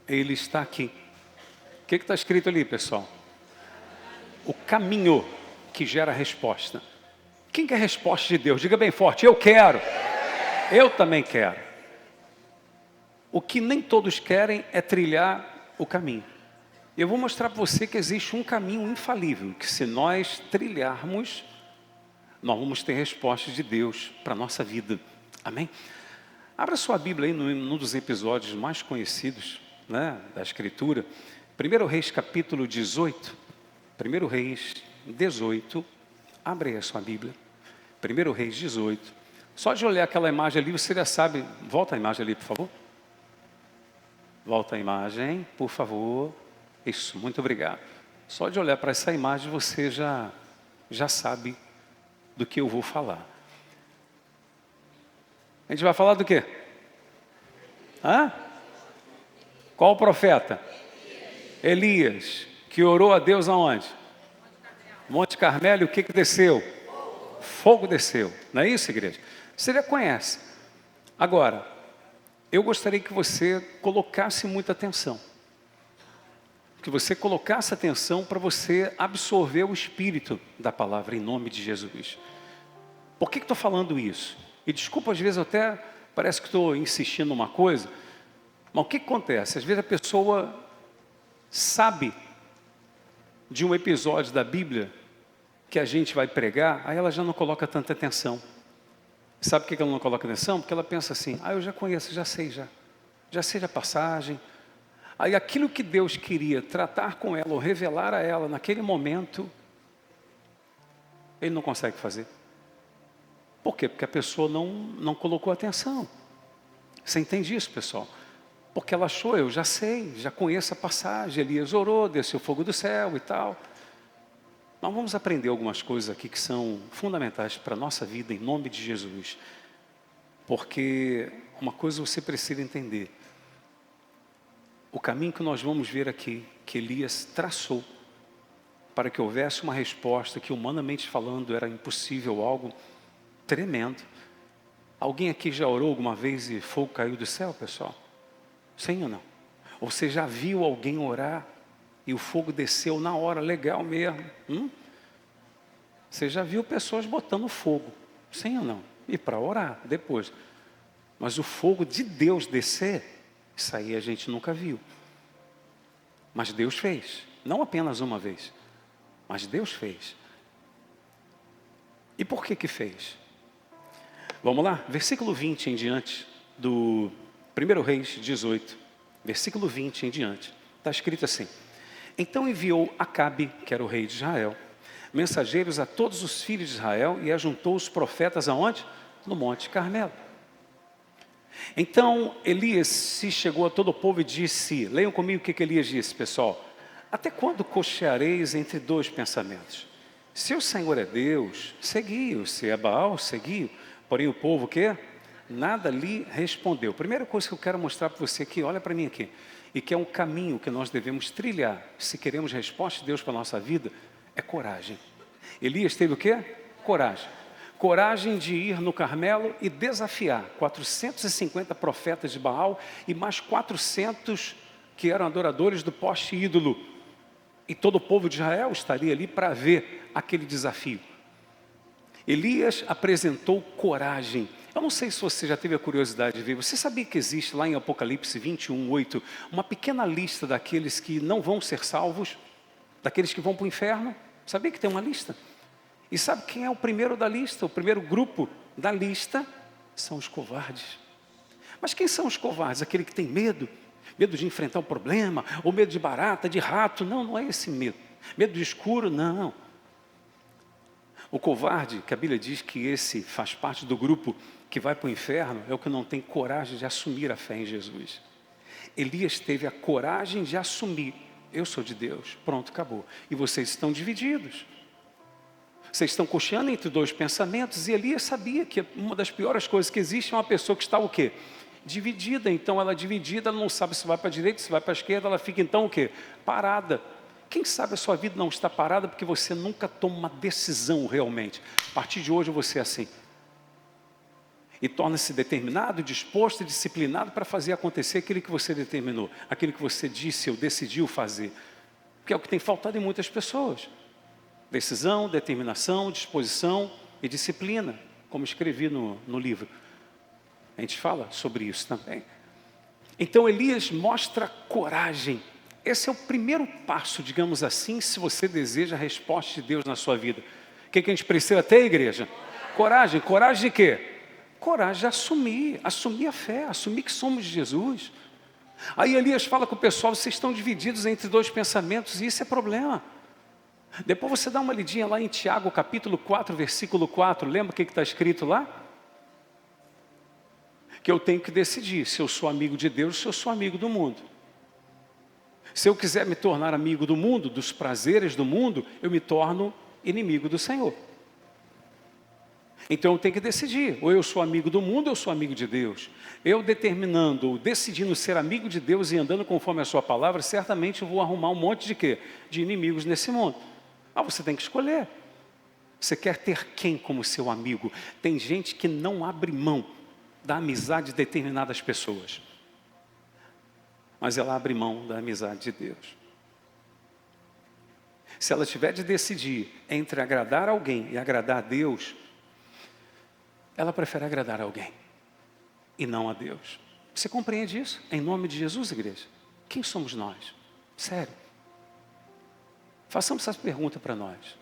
Ele está aqui. O que está escrito ali, pessoal? O caminho que gera a resposta. Quem quer a resposta de Deus? Diga bem forte, eu quero. Eu também quero. O que nem todos querem é trilhar o caminho. Eu vou mostrar para você que existe um caminho infalível, que se nós trilharmos, nós vamos ter respostas de Deus para a nossa vida. Amém? Abra sua Bíblia aí num dos episódios mais conhecidos, né, da Escritura. 1 Reis capítulo 18. 1 Reis 18. Abre aí a sua Bíblia. 1 Reis 18. Só de olhar aquela imagem ali, você já sabe. Volta a imagem ali, por favor. Volta a imagem, por favor. Isso, muito obrigado. Só de olhar para essa imagem, você já sabe do que eu vou falar. A gente vai falar do quê? Hã? Qual o profeta? Elias, que orou a Deus aonde? Monte Carmelo, e o que desceu? Fogo desceu. Não é isso, igreja? Você já conhece. Agora, eu gostaria que você colocasse muita atenção. Que você colocasse atenção para você absorver o espírito da palavra em nome de Jesus. Por que estou falando isso? E desculpa, às vezes até parece que estou insistindo numa coisa, mas o que acontece? Às vezes a pessoa sabe de um episódio da Bíblia que a gente vai pregar, aí ela já não coloca tanta atenção. Sabe por que ela não coloca atenção? Porque ela pensa assim, eu já conheço, já sei a passagem. Aí aquilo que Deus queria tratar com ela, ou revelar a ela naquele momento, Ele não consegue fazer. Por quê? Porque a pessoa não colocou atenção. Você entende isso, pessoal? Porque ela achou, eu já sei, já conheço a passagem, Elias orou, desceu o fogo do céu e tal. Nós vamos aprender algumas coisas aqui que são fundamentais para a nossa vida, em nome de Jesus. Porque uma coisa você precisa entender. O caminho que nós vamos ver aqui, que Elias traçou, para que houvesse uma resposta que, humanamente falando, era impossível, algo tremendo. Alguém aqui já orou alguma vez e fogo caiu do céu, pessoal? Sim ou não? Ou você já viu alguém orar e o fogo desceu na hora, legal mesmo? Você já viu pessoas botando fogo? Sim ou não? E para orar depois. Mas o fogo de Deus descer, isso aí a gente nunca viu. Mas Deus fez. Não apenas uma vez. Mas Deus fez. E por que fez? Vamos lá? Versículo 20 em diante do 1 Reis 18. Versículo 20 em diante. Está escrito assim. Então enviou Acabe, que era o rei de Israel, mensageiros a todos os filhos de Israel e ajuntou os profetas aonde? No Monte Carmelo. Então Elias se chegou a todo o povo e disse, leiam comigo o que Elias disse, pessoal. Até quando cocheareis entre dois pensamentos? Se o Senhor é Deus, segui-o. Se é Baal, segui-o. Porém o povo o quê? Nada lhe respondeu. Primeira coisa que eu quero mostrar para você aqui, olha para mim aqui. E que é um caminho que nós devemos trilhar, se queremos resposta de Deus para a nossa vida, é coragem. Elias teve o quê? Coragem. Coragem de ir no Carmelo e desafiar 450 profetas de Baal e mais 400 que eram adoradores do poste ídolo. E todo o povo de Israel estaria ali para ver aquele desafio. Elias apresentou coragem. Eu não sei se você já teve a curiosidade de ver. Você sabia que existe lá em Apocalipse 21:8 uma pequena lista daqueles que não vão ser salvos? Daqueles que vão para o inferno? Sabia que tem uma lista? E sabe quem é o primeiro da lista? O primeiro grupo da lista são os covardes. Mas quem são os covardes? Aquele que tem medo? Medo de enfrentar um problema? Ou medo de barata, de rato? Não, não é esse medo. Medo de escuro? Não. O covarde, que a Bíblia diz que esse faz parte do grupo que vai para o inferno, é o que não tem coragem de assumir a fé em Jesus. Elias teve a coragem de assumir, eu sou de Deus, pronto, acabou. E vocês estão divididos. Vocês estão cocheando entre dois pensamentos, e Elias sabia que uma das piores coisas que existe é uma pessoa que está o quê? Dividida. Então ela dividida, ela não sabe se vai para a direita, se vai para a esquerda, ela fica então o quê? Parada. Quem sabe a sua vida não está parada porque você nunca toma uma decisão realmente. A partir de hoje você é assim. e torna-se determinado, disposto e disciplinado para fazer acontecer aquilo que você determinou, aquilo que você disse ou decidiu fazer. Que é o que tem faltado em muitas pessoas. Decisão, determinação, disposição e disciplina, como escrevi no livro. A gente fala sobre isso também. Então Elias mostra coragem. Esse é o primeiro passo, digamos assim, se você deseja a resposta de Deus na sua vida. O que a gente precisa ter, igreja? Coragem. Coragem de quê? Coragem de assumir a fé, assumir que somos de Jesus. Aí Elias fala com o pessoal, vocês estão divididos entre dois pensamentos, e isso é problema. Depois você dá uma lidinha lá em Tiago, capítulo 4, versículo 4, lembra o que está escrito lá? Que eu tenho que decidir se eu sou amigo de Deus ou se eu sou amigo do mundo. Se eu quiser me tornar amigo do mundo, dos prazeres do mundo, eu me torno inimigo do Senhor. Então eu tenho que decidir, ou eu sou amigo do mundo ou eu sou amigo de Deus. Eu determinando, ou decidindo ser amigo de Deus e andando conforme a sua palavra, certamente eu vou arrumar um monte de quê? De inimigos nesse mundo. Você tem que escolher. Você quer ter quem como seu amigo? Tem gente que não abre mão da amizade de determinadas pessoas. Mas ela abre mão da amizade de Deus. Se ela tiver de decidir entre agradar alguém e agradar a Deus, ela prefere agradar a alguém e não a Deus. Você compreende isso? Em nome de Jesus, igreja? Quem somos nós? Sério. Façamos essa pergunta para nós.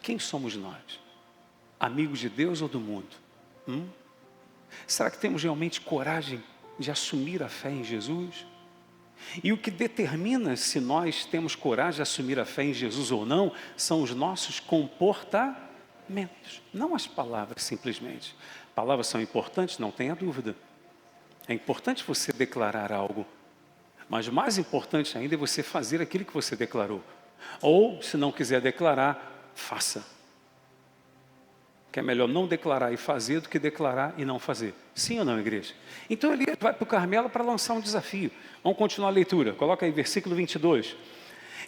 Quem somos nós? Amigos de Deus ou do mundo? Será que temos realmente coragem de assumir a fé em Jesus? E o que determina se nós temos coragem de assumir a fé em Jesus ou não, são os nossos comportamentos, não as palavras simplesmente. Palavras são importantes, não tenha dúvida. É importante você declarar algo, mas mais importante ainda é você fazer aquilo que você declarou. Ou, se não quiser declarar, faça. Que é melhor não declarar e fazer do que declarar e não fazer. Sim ou não, igreja? Então ele vai para o Carmelo para lançar um desafio. Vamos continuar a leitura. Coloca aí versículo 22.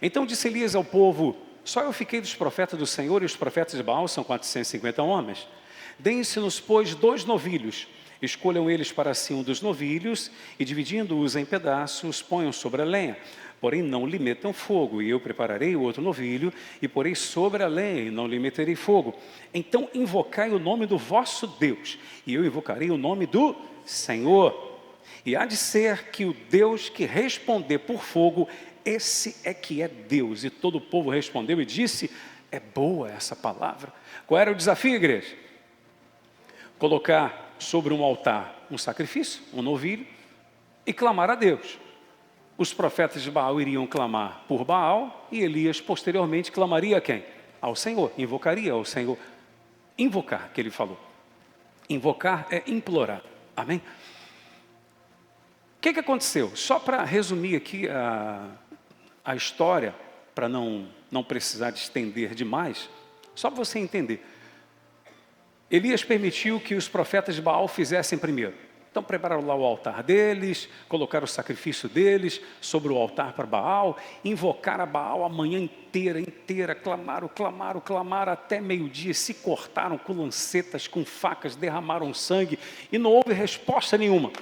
Então disse Elias ao povo: só eu fiquei dos profetas do Senhor, e os profetas de Baal são 450 homens. Deem-se-nos, pois, 2 novilhos. Escolham eles para si um dos novilhos, e dividindo-os em pedaços, ponham sobre a lenha. Porém não lhe metam fogo, e eu prepararei o outro novilho, e porei sobre a lenha, e não lhe meterei fogo. Então invocai o nome do vosso Deus, e eu invocarei o nome do Senhor. E há de ser que o Deus que responder por fogo, esse é que é Deus. E todo o povo respondeu e disse: é boa essa palavra. Qual era o desafio, igreja? Colocar sobre um altar um sacrifício, um novilho, e clamar a Deus. Os profetas de Baal iriam clamar por Baal, e Elias posteriormente clamaria a quem? Ao Senhor, invocaria ao Senhor. Invocar, que ele falou. Invocar é implorar, amém? O que aconteceu? Só para resumir aqui a história, para não precisar de estender demais, só para você entender. Elias permitiu que os profetas de Baal fizessem primeiro. Então prepararam lá o altar deles, colocaram o sacrifício deles sobre o altar para Baal, invocaram a Baal a manhã inteira, clamaram até meio-dia, se cortaram com lancetas, com facas, derramaram sangue e não houve resposta nenhuma.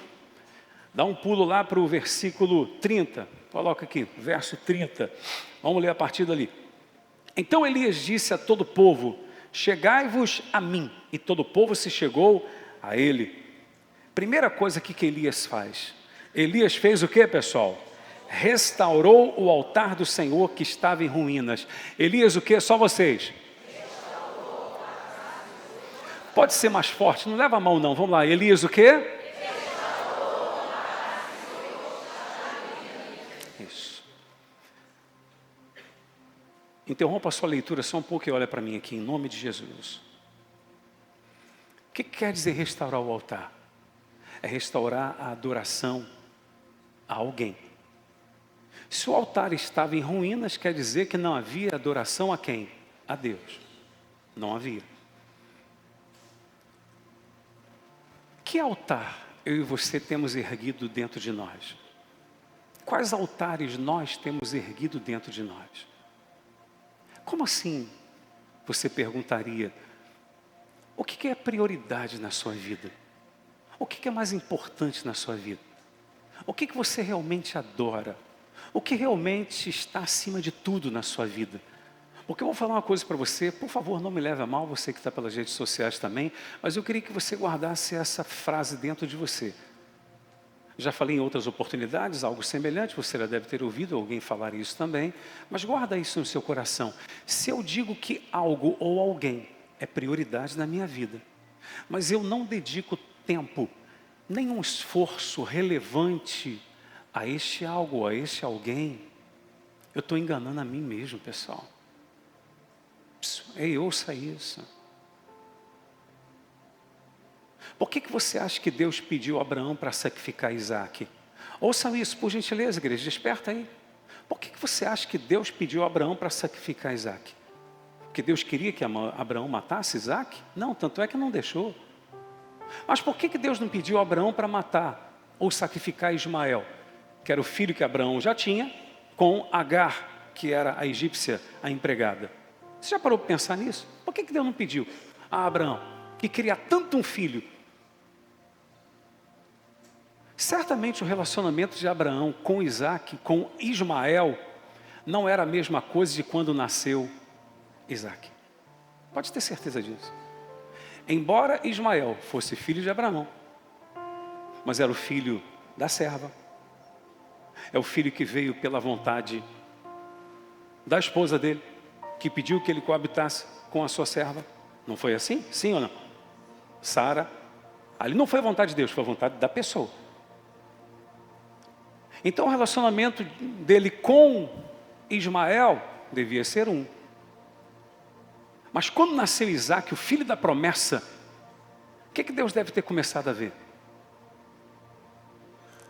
Dá um pulo lá para o versículo 30, coloca aqui, verso 30, vamos ler a partir dali. Então Elias disse a todo o povo: chegai-vos a mim. E todo o povo se chegou a ele. Primeira coisa que Elias faz. Elias fez o que, pessoal? Restaurou o altar do Senhor que estava em ruínas. Elias o que? Só vocês. Pode ser mais forte, não leva a mão não. Vamos lá, Elias o que? Isso. Interrompa a sua leitura só um pouco e olha para mim aqui, em nome de Jesus. O que quer dizer restaurar o altar? É restaurar a adoração a alguém. Se o altar estava em ruínas, quer dizer que não havia adoração a quem? A Deus. Não havia. Que altar eu e você temos erguido dentro de nós? Quais altares nós temos erguido dentro de nós? Como assim? Você perguntaria. O que é prioridade na sua vida? O que é mais importante na sua vida? O que você realmente adora? O que realmente está acima de tudo na sua vida? Porque eu vou falar uma coisa para você, por favor, não me leve a mal, você que está pelas redes sociais também, mas eu queria que você guardasse essa frase dentro de você. Já falei em outras oportunidades, algo semelhante, você já deve ter ouvido alguém falar isso também, mas guarda isso no seu coração. Se eu digo que algo ou alguém é prioridade na minha vida, mas eu não dedico tempo, nenhum esforço relevante a este algo, a este alguém, eu estou enganando a mim mesmo, pessoal. Ei, ouça isso. Por que você acha que Deus pediu a Abraão para sacrificar Isaac? Ouçam isso, por gentileza, igreja, desperta aí. Por que você acha que Deus pediu a Abraão para sacrificar Isaac? Porque Deus queria que Abraão matasse Isaac? Não, tanto é que não deixou. Mas por que Deus não pediu a Abraão para matar ou sacrificar Ismael? Que era o filho que Abraão já tinha, com Agar, que era a egípcia, a empregada. Você já parou para pensar nisso? Por que Deus não pediu a Abraão, que queria tanto um filho? Certamente o relacionamento de Abraão com Isaac, com Ismael, não era a mesma coisa de quando nasceu Isaac. Pode ter certeza disso. Embora Ismael fosse filho de Abraão, mas era o filho da serva. É o filho que veio pela vontade da esposa dele, que pediu que ele coabitasse com a sua serva. Não foi assim? Sim ou não? Sara. Ali não foi a vontade de Deus, foi a vontade da pessoa. Então o relacionamento dele com Ismael devia ser um. Mas quando nasceu Isaac, o filho da promessa, o que Deus deve ter começado a ver?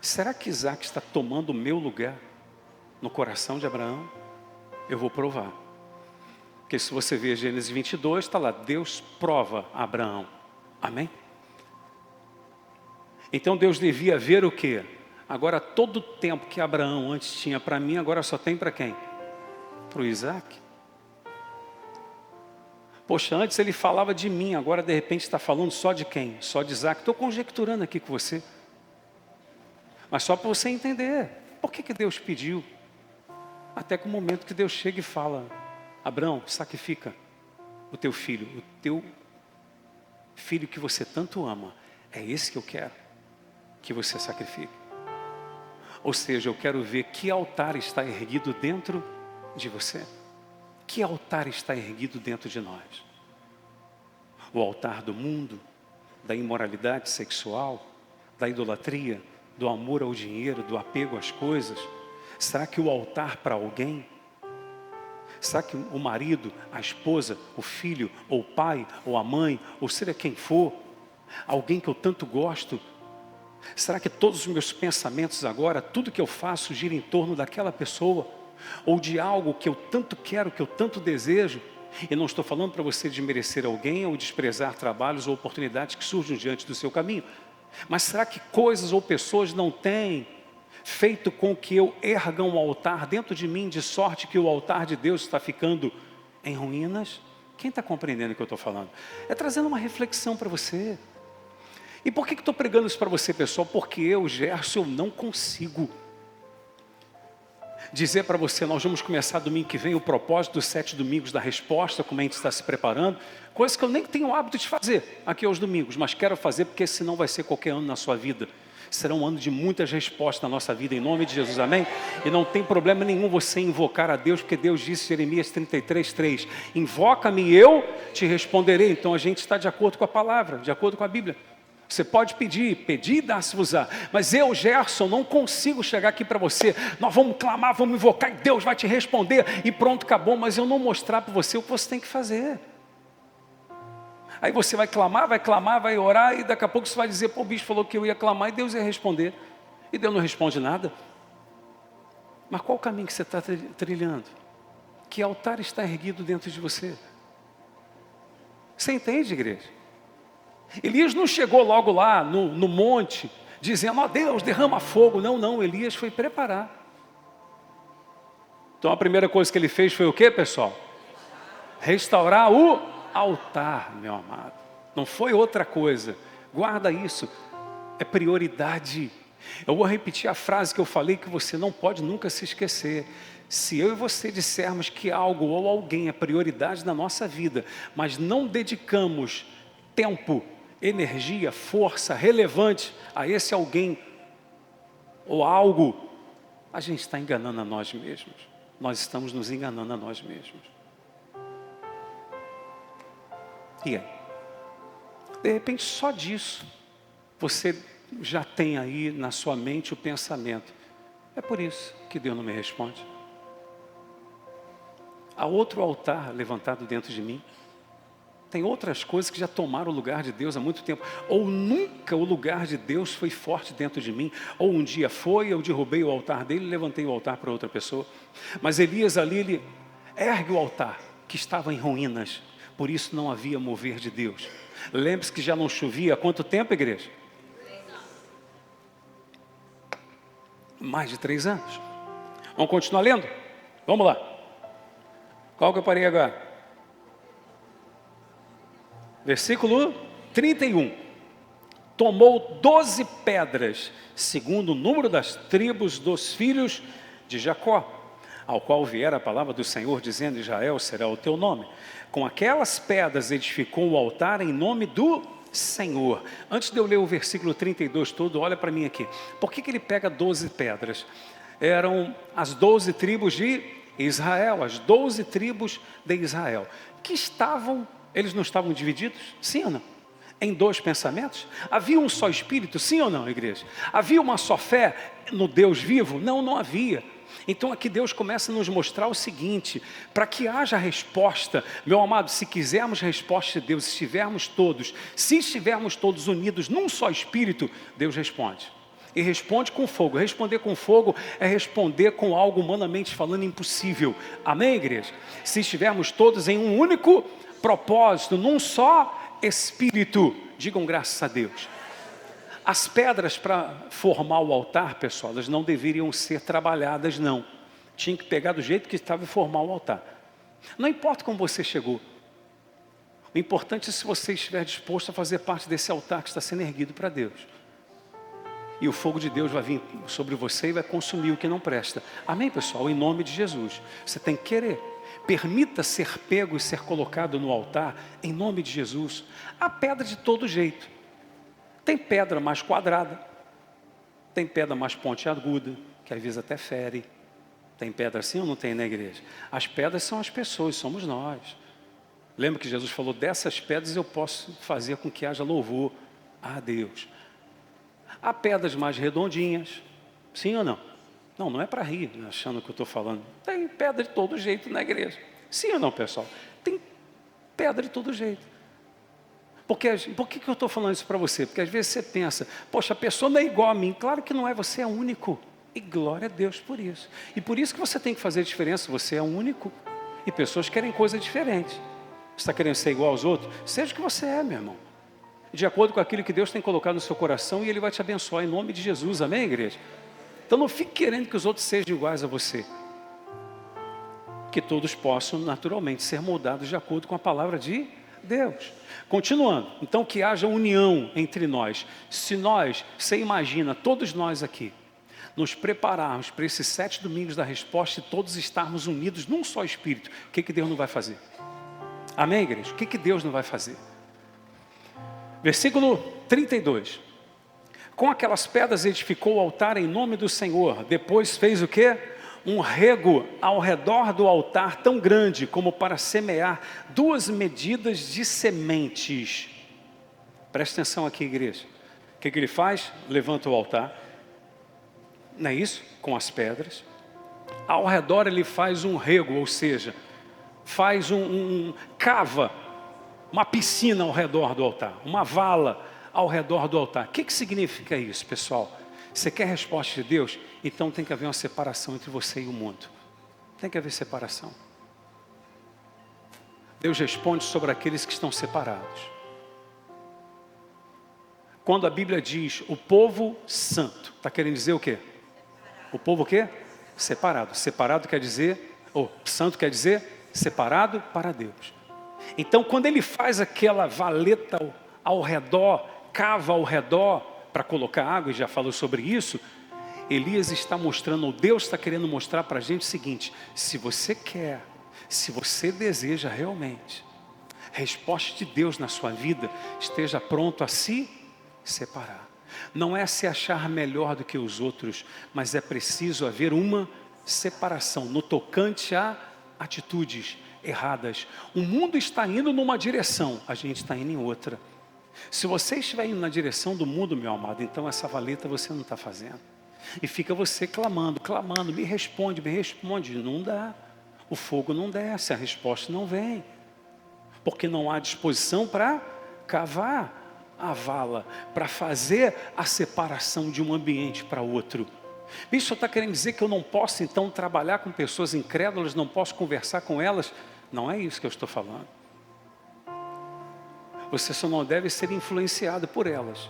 Será que Isaac está tomando o meu lugar no coração de Abraão? Eu vou provar. Porque se você ver Gênesis 22, está lá, Deus prova a Abraão. Amém? Então Deus devia ver o quê? Agora todo o tempo que Abraão antes tinha para mim, agora só tem para quem? Para o Isaac. Poxa, antes ele falava de mim, agora de repente está falando só de quem? Só de Isaac. Estou conjecturando aqui com você. Mas só para você entender. Por que Deus pediu? Até que o momento que Deus chega e fala: Abraão, sacrifica o teu filho que você tanto ama. É esse que eu quero que você sacrifique. Ou seja, eu quero ver que altar está erguido dentro de você. Que altar está erguido dentro de nós? O altar do mundo, da imoralidade sexual, da idolatria, do amor ao dinheiro, do apego às coisas? Será que o altar para alguém? Será que o marido, a esposa, o filho, ou o pai, ou a mãe, ou seja quem for, alguém que eu tanto gosto, será que todos os meus pensamentos agora, tudo que eu faço gira em torno daquela pessoa? Ou de algo que eu tanto quero, que eu tanto desejo? E não estou falando para você desmerecer alguém ou desprezar trabalhos ou oportunidades que surgem diante do seu caminho. Mas será que coisas ou pessoas não têm feito com que eu erga um altar dentro de mim, de sorte que o altar de Deus está ficando em ruínas? Quem está compreendendo o que eu estou falando? É trazendo uma reflexão para você. E por que estou pregando isso para você, pessoal? Porque eu, Gerson, eu não consigo dizer para você, nós vamos começar domingo que vem o propósito dos 7 domingos da resposta, como a gente está se preparando, coisa que eu nem tenho o hábito de fazer aqui aos domingos, mas quero fazer porque senão vai ser qualquer ano na sua vida. Será um ano de muitas respostas na nossa vida, em nome de Jesus, amém? E não tem problema nenhum você invocar a Deus, porque Deus disse, Jeremias 33:3, invoca-me e eu te responderei. Então a gente está de acordo com a palavra, de acordo com a Bíblia. Você pode pedir e dá-se-vos-á. Mas eu, Gerson, não consigo chegar aqui para você. Nós vamos clamar, vamos invocar e Deus vai te responder. E pronto, acabou. Mas eu não mostrar para você o que você tem que fazer. Aí você vai clamar, vai orar. E daqui a pouco você vai dizer, pô, o bicho falou que eu ia clamar e Deus ia responder. E Deus não responde nada. Mas qual o caminho que você está trilhando? Que altar está erguido dentro de você? Você entende, igreja? Elias não chegou logo lá no monte, dizendo, ó Deus, derrama fogo. Não, Elias foi preparar. Então a primeira coisa que ele fez foi o quê, pessoal? Restaurar o altar, meu amado. Não foi outra coisa. Guarda isso. É prioridade. Eu vou repetir a frase que eu falei que você não pode nunca se esquecer. Se eu e você dissermos que algo ou alguém é prioridade na nossa vida, mas não dedicamos tempo, energia, força relevante a esse alguém ou algo, a gente está enganando a nós mesmos. Nós estamos nos enganando a nós mesmos. E aí? De repente, só disso, você já tem aí na sua mente o pensamento. É por isso que Deus não me responde. Há outro altar levantado dentro de mim. Tem outras coisas que já tomaram o lugar de Deus há muito tempo. Ou nunca o lugar de Deus foi forte dentro de mim. Ou um dia foi, eu derrubei o altar dele e levantei o altar para outra pessoa. Mas Elias ali, ele ergue o altar que estava em ruínas. Por isso não havia mover de Deus. Lembre-se que já não chovia há quanto tempo, igreja? Mais de 3 anos. Vamos continuar lendo? Vamos lá. Qual que eu parei agora? Versículo 31. Tomou 12 pedras, segundo o número das tribos dos filhos de Jacó, ao qual viera a palavra do Senhor, dizendo: Israel será o teu nome. Com aquelas pedras edificou o altar em nome do Senhor. Antes de eu ler o versículo 32 todo, olha para mim aqui. Por que ele pega 12 pedras? Eram as 12 tribos de Israel, as 12 tribos de Israel, que estavam, eles não estavam divididos? Sim ou não? Em 2 pensamentos? Havia um só Espírito? Sim ou não, igreja? Havia uma só fé no Deus vivo? Não, não havia. Então aqui Deus começa a nos mostrar o seguinte: para que haja resposta, meu amado, se quisermos resposta de Deus, se estivermos todos unidos num só Espírito, Deus responde. E responde com fogo. Responder com fogo é responder com algo humanamente falando impossível. Amém, igreja? Se estivermos todos em um único propósito, num só Espírito, digam graças a Deus. As pedras para formar o altar, pessoal, elas não deveriam ser trabalhadas, não. Tinha que pegar do jeito que estava e formar o altar. Não importa como você chegou. O importante é se você estiver disposto a fazer parte desse altar que está sendo erguido para Deus. E o fogo de Deus vai vir sobre você e vai consumir o que não presta. Amém, pessoal? Em nome de Jesus. Você tem que querer. Permita ser pego e ser colocado no altar, em nome de Jesus. Há pedra de todo jeito. Tem pedra mais quadrada. Tem pedra mais pontiaguda, que às vezes até fere. Tem pedra assim ou não tem na igreja? As pedras são as pessoas, somos nós. Lembra que Jesus falou: dessas pedras eu posso fazer com que haja louvor a Deus. Há pedras mais redondinhas, sim ou não? Não, não é para rir, achando que eu estou falando. Tem pedra de todo jeito na igreja. Sim ou não, pessoal? Tem pedra de todo jeito. Por que eu estou falando isso para você? Porque às vezes você pensa: poxa, a pessoa não é igual a mim. Claro que não é, você é único. E glória a Deus por isso. E por isso que você tem que fazer a diferença. Você é único. E pessoas querem coisas diferentes. Você está querendo ser igual aos outros? Seja o que você é, meu irmão. De acordo com aquilo que Deus tem colocado no seu coração, e Ele vai te abençoar em nome de Jesus, amém, igreja? Então não fique querendo que os outros sejam iguais a você. Que todos possam naturalmente ser moldados de acordo com a palavra de Deus. Continuando, então que haja união entre nós. Se nós, você imagina, todos nós aqui, nos prepararmos para esses 7 domingos da resposta e todos estarmos unidos num só Espírito, o que Deus não vai fazer? Amém, igreja? O que Deus não vai fazer? Versículo 32. Com aquelas pedras edificou o altar em nome do Senhor. Depois fez o quê? Um rego ao redor do altar tão grande como para semear 2 medidas de sementes. Presta atenção aqui, igreja. O que ele faz? Levanta o altar. Não é isso? Com as pedras. Ao redor ele faz um rego, ou seja, faz cava uma piscina ao redor do altar, uma vala ao redor do altar. O que significa isso, pessoal? Você quer resposta de Deus? Então tem que haver uma separação entre você e o mundo. Tem que haver separação. Deus responde sobre aqueles que estão separados. Quando a Bíblia diz o povo santo, está querendo dizer o quê? O povo o quê? Separado. Separado quer dizer, santo quer dizer separado para Deus. Então, quando ele faz aquela valeta ao redor, cava ao redor para colocar água, e já falou sobre isso. Elias está mostrando, ou Deus está querendo mostrar para a gente o seguinte: se você quer, se você deseja realmente resposta de Deus na sua vida, esteja pronto a se separar. Não é se achar melhor do que os outros, mas é preciso haver uma separação no tocante a atitudes erradas. O mundo está indo numa direção, a gente está indo em outra. Se você estiver indo na direção do mundo, meu amado, então essa valeta você não está fazendo. E fica você clamando, me responde, não dá. O fogo não desce, a resposta não vem. Porque não há disposição para cavar a vala, para fazer a separação de um ambiente para outro. Isso está querendo dizer que eu não posso então trabalhar com pessoas incrédulas, não posso conversar com elas? Não é isso que eu estou falando. Você só não deve ser influenciado por elas.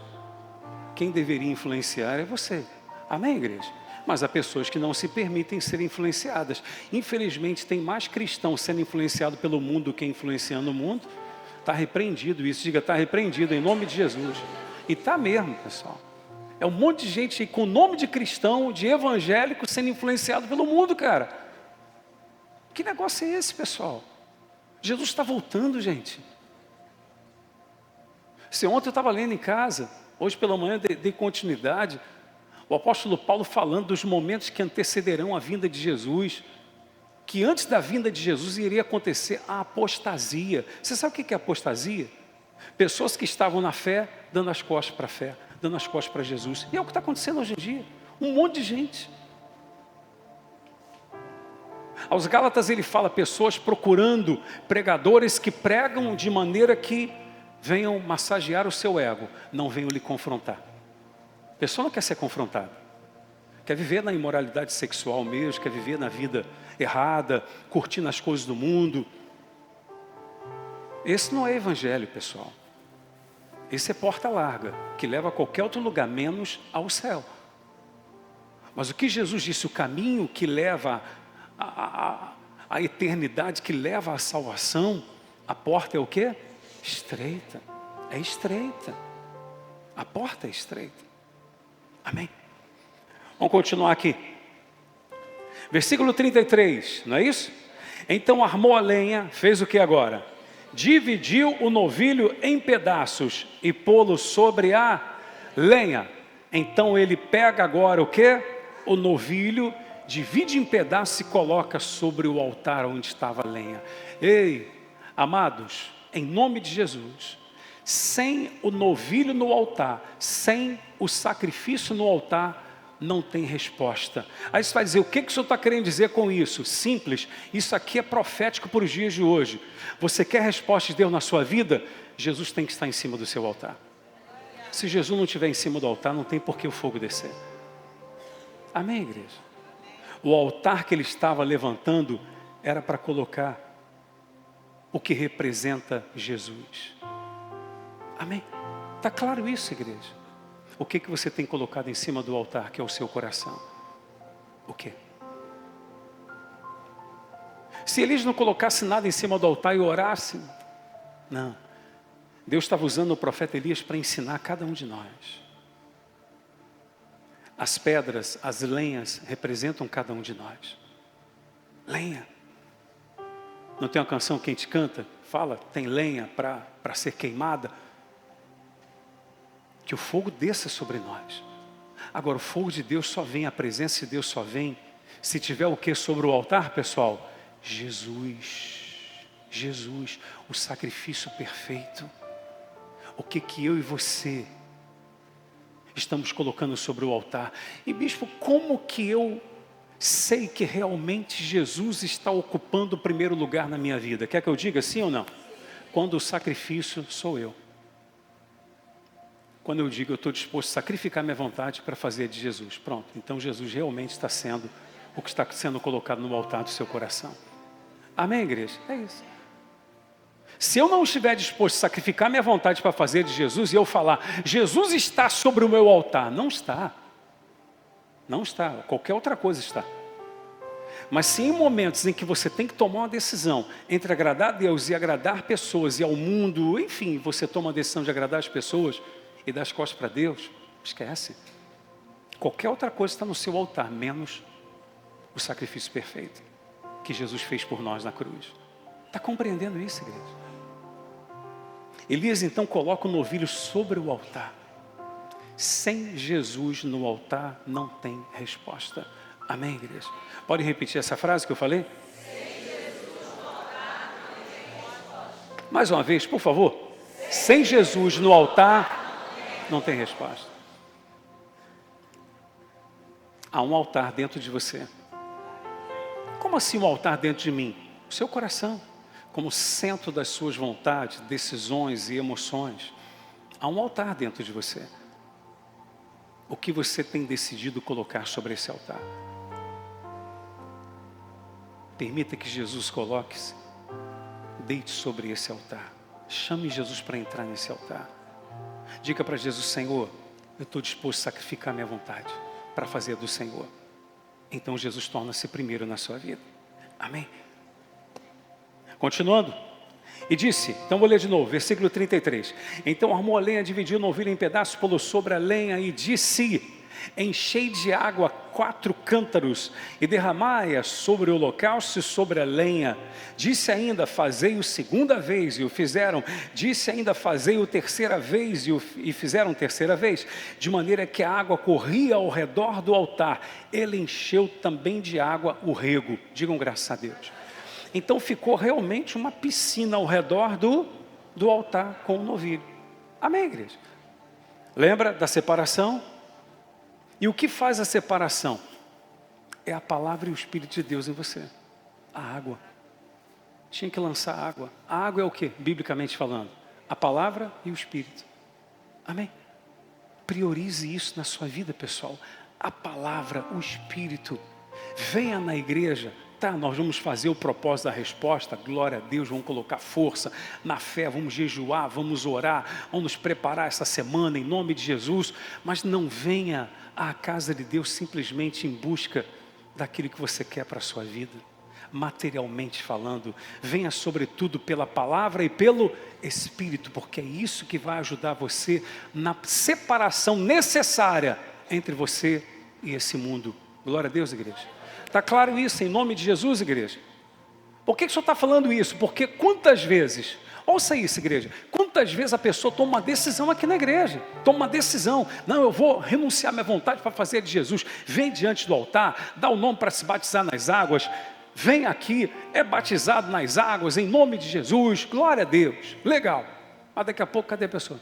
Quem deveria influenciar é você. Amém, igreja? Mas há pessoas que não se permitem ser influenciadas. Infelizmente, tem mais cristãos sendo influenciados pelo mundo do que influenciando o mundo. Está repreendido isso. Diga, está repreendido em nome de Jesus. E está mesmo, pessoal. É um monte de gente aí com nome de cristão, de evangélico, sendo influenciado pelo mundo, cara. Que negócio é esse, pessoal? Jesus está voltando, gente. Se ontem eu estava lendo em casa, hoje pela manhã dei continuidade, o apóstolo Paulo falando dos momentos que antecederão a vinda de Jesus, que antes da vinda de Jesus iria acontecer a apostasia. Você sabe o que é apostasia? Pessoas que estavam na fé, dando as costas para a fé, dando as costas para Jesus. E é o que está acontecendo hoje em dia. Um monte de gente. Aos Gálatas ele fala pessoas procurando pregadores que pregam de maneira que venham massagear o seu ego, não venham lhe confrontar. A pessoa não quer ser confrontada. Quer viver na imoralidade sexual mesmo, quer viver na vida errada, curtindo as coisas do mundo. Esse não é evangelho, pessoal. Esse é porta larga, que leva a qualquer outro lugar, menos ao céu. Mas o que Jesus disse, o caminho que leva a eternidade, que leva à salvação, a porta é o quê? Estreita. É estreita. A porta é estreita. Amém? Vamos continuar aqui. Versículo 33, não é isso? Então armou a lenha, fez o que agora? Dividiu o novilho em pedaços e pô-lo sobre a lenha. Então ele pega agora o que? O novilho, divide em pedaços e coloca sobre o altar onde estava a lenha. Ei, amados, em nome de Jesus, sem o novilho no altar, sem o sacrifício no altar, não tem resposta. Aí você vai dizer, o que o senhor está querendo dizer com isso? Simples, isso aqui é profético para os dias de hoje. Você quer resposta de Deus na sua vida? Jesus tem que estar em cima do seu altar. Se Jesus não estiver em cima do altar, não tem por que o fogo descer. Amém, igreja? O altar que ele estava levantando era para colocar o que representa Jesus. Amém? Está claro isso, igreja? O que você tem colocado em cima do altar, que é o seu coração? O quê? Se Elias não colocasse nada em cima do altar e orasse, não. Deus estava usando o profeta Elias para ensinar a cada um de nós. As pedras, as lenhas, representam cada um de nós. Lenha. Não tem uma canção que a gente canta? Fala, tem lenha para ser queimada. Que o fogo desça sobre nós. Agora, o fogo de Deus só vem, a presença de Deus só vem, se tiver o que sobre o altar, pessoal? Jesus. Jesus, o sacrifício perfeito. O que eu e você estamos colocando sobre o altar? E bispo, como que eu sei que realmente Jesus está ocupando o primeiro lugar na minha vida? Quer que eu diga sim ou não? Quando o sacrifício sou eu. Quando eu digo, eu estou disposto a sacrificar minha vontade para fazer de Jesus. Pronto, então Jesus realmente está sendo o que está sendo colocado no altar do seu coração. Amém, igreja? É isso. Se eu não estiver disposto a sacrificar minha vontade para fazer de Jesus, e eu falar, Jesus está sobre o meu altar. Não está. Não está, qualquer outra coisa está. Mas se em momentos em que você tem que tomar uma decisão entre agradar a Deus e agradar pessoas e ao mundo, enfim, você toma a decisão de agradar as pessoas e dar as costas para Deus, esquece. Qualquer outra coisa está no seu altar, menos o sacrifício perfeito que Jesus fez por nós na cruz. Está compreendendo isso, igreja? Elias então coloca o novilho sobre o altar. Sem Jesus no altar não tem resposta. Amém, igreja? Pode repetir essa frase que eu falei? Sem Jesus no altar não tem resposta. Mais uma vez, por favor. Sem Jesus no altar não tem resposta. Há um altar dentro de você. Como assim um altar dentro de mim? O seu coração, como centro das suas vontades, decisões e emoções. Há um altar dentro de você. O que você tem decidido colocar sobre esse altar? Permita que Jesus coloque-se, deite sobre esse altar. Chame Jesus para entrar nesse altar. Diga para Jesus: Senhor, eu estou disposto a sacrificar minha vontade para fazer do Senhor. Então Jesus torna-se primeiro na sua vida. Amém? Continuando. E disse, então vou ler de novo, versículo 33. Então armou a lenha, dividiu o novilho em pedaços, pulou sobre a lenha e disse: enchei de água 4 cântaros e derramai-a sobre o holocausto e sobre a lenha. Disse ainda: fazei-o segunda vez, e o fizeram. Disse ainda: fazei-o terceira vez, e fizeram terceira vez. De maneira que a água corria ao redor do altar. Ele encheu também de água o rego. Digam graças a Deus. Então ficou realmente uma piscina ao redor do altar com o novilho. Amém, igreja? Lembra da separação? E o que faz a separação? É a palavra e o Espírito de Deus em você. A água. Tinha que lançar água. A água é o que? Biblicamente falando. A palavra e o Espírito. Amém? Priorize isso na sua vida, pessoal. A palavra, o Espírito. Venha na igreja. Tá, nós vamos fazer o propósito da resposta, glória a Deus, vamos colocar força na fé, vamos jejuar, vamos orar, vamos nos preparar essa semana em nome de Jesus, mas não venha à casa de Deus simplesmente em busca daquilo que você quer para a sua vida, materialmente falando. Venha sobretudo pela palavra e pelo Espírito, porque é isso que vai ajudar você na separação necessária entre você e esse mundo. Glória a Deus, igreja. Está claro isso em nome de Jesus, igreja? Por que o senhor está falando isso? Porque quantas vezes, ouça isso, igreja, quantas vezes a pessoa toma uma decisão aqui na igreja, toma uma decisão: não, eu vou renunciar minha vontade para fazer de Jesus. Vem diante do altar, dá o nome para se batizar nas águas, vem aqui, é batizado nas águas em nome de Jesus, glória a Deus, legal. Mas daqui a pouco, cadê a pessoa?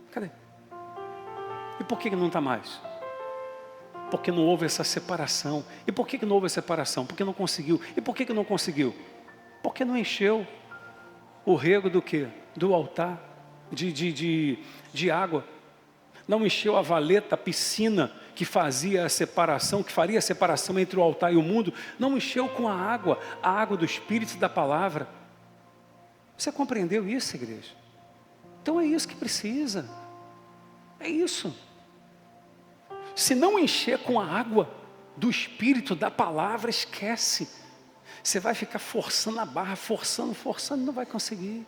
Cadê? E por que não está mais? Porque não houve essa separação. E por que não houve essa separação? Porque não conseguiu. E por que não conseguiu? Porque não encheu o rego do quê? Do altar de água. Não encheu a valeta, a piscina que fazia a separação, que faria a separação entre o altar e o mundo. Não encheu com a água do Espírito e da palavra. Você compreendeu isso, igreja? Então é isso que precisa. É isso. Se não encher com a água do Espírito, da palavra, esquece. Você vai ficar forçando a barra, forçando, não vai conseguir.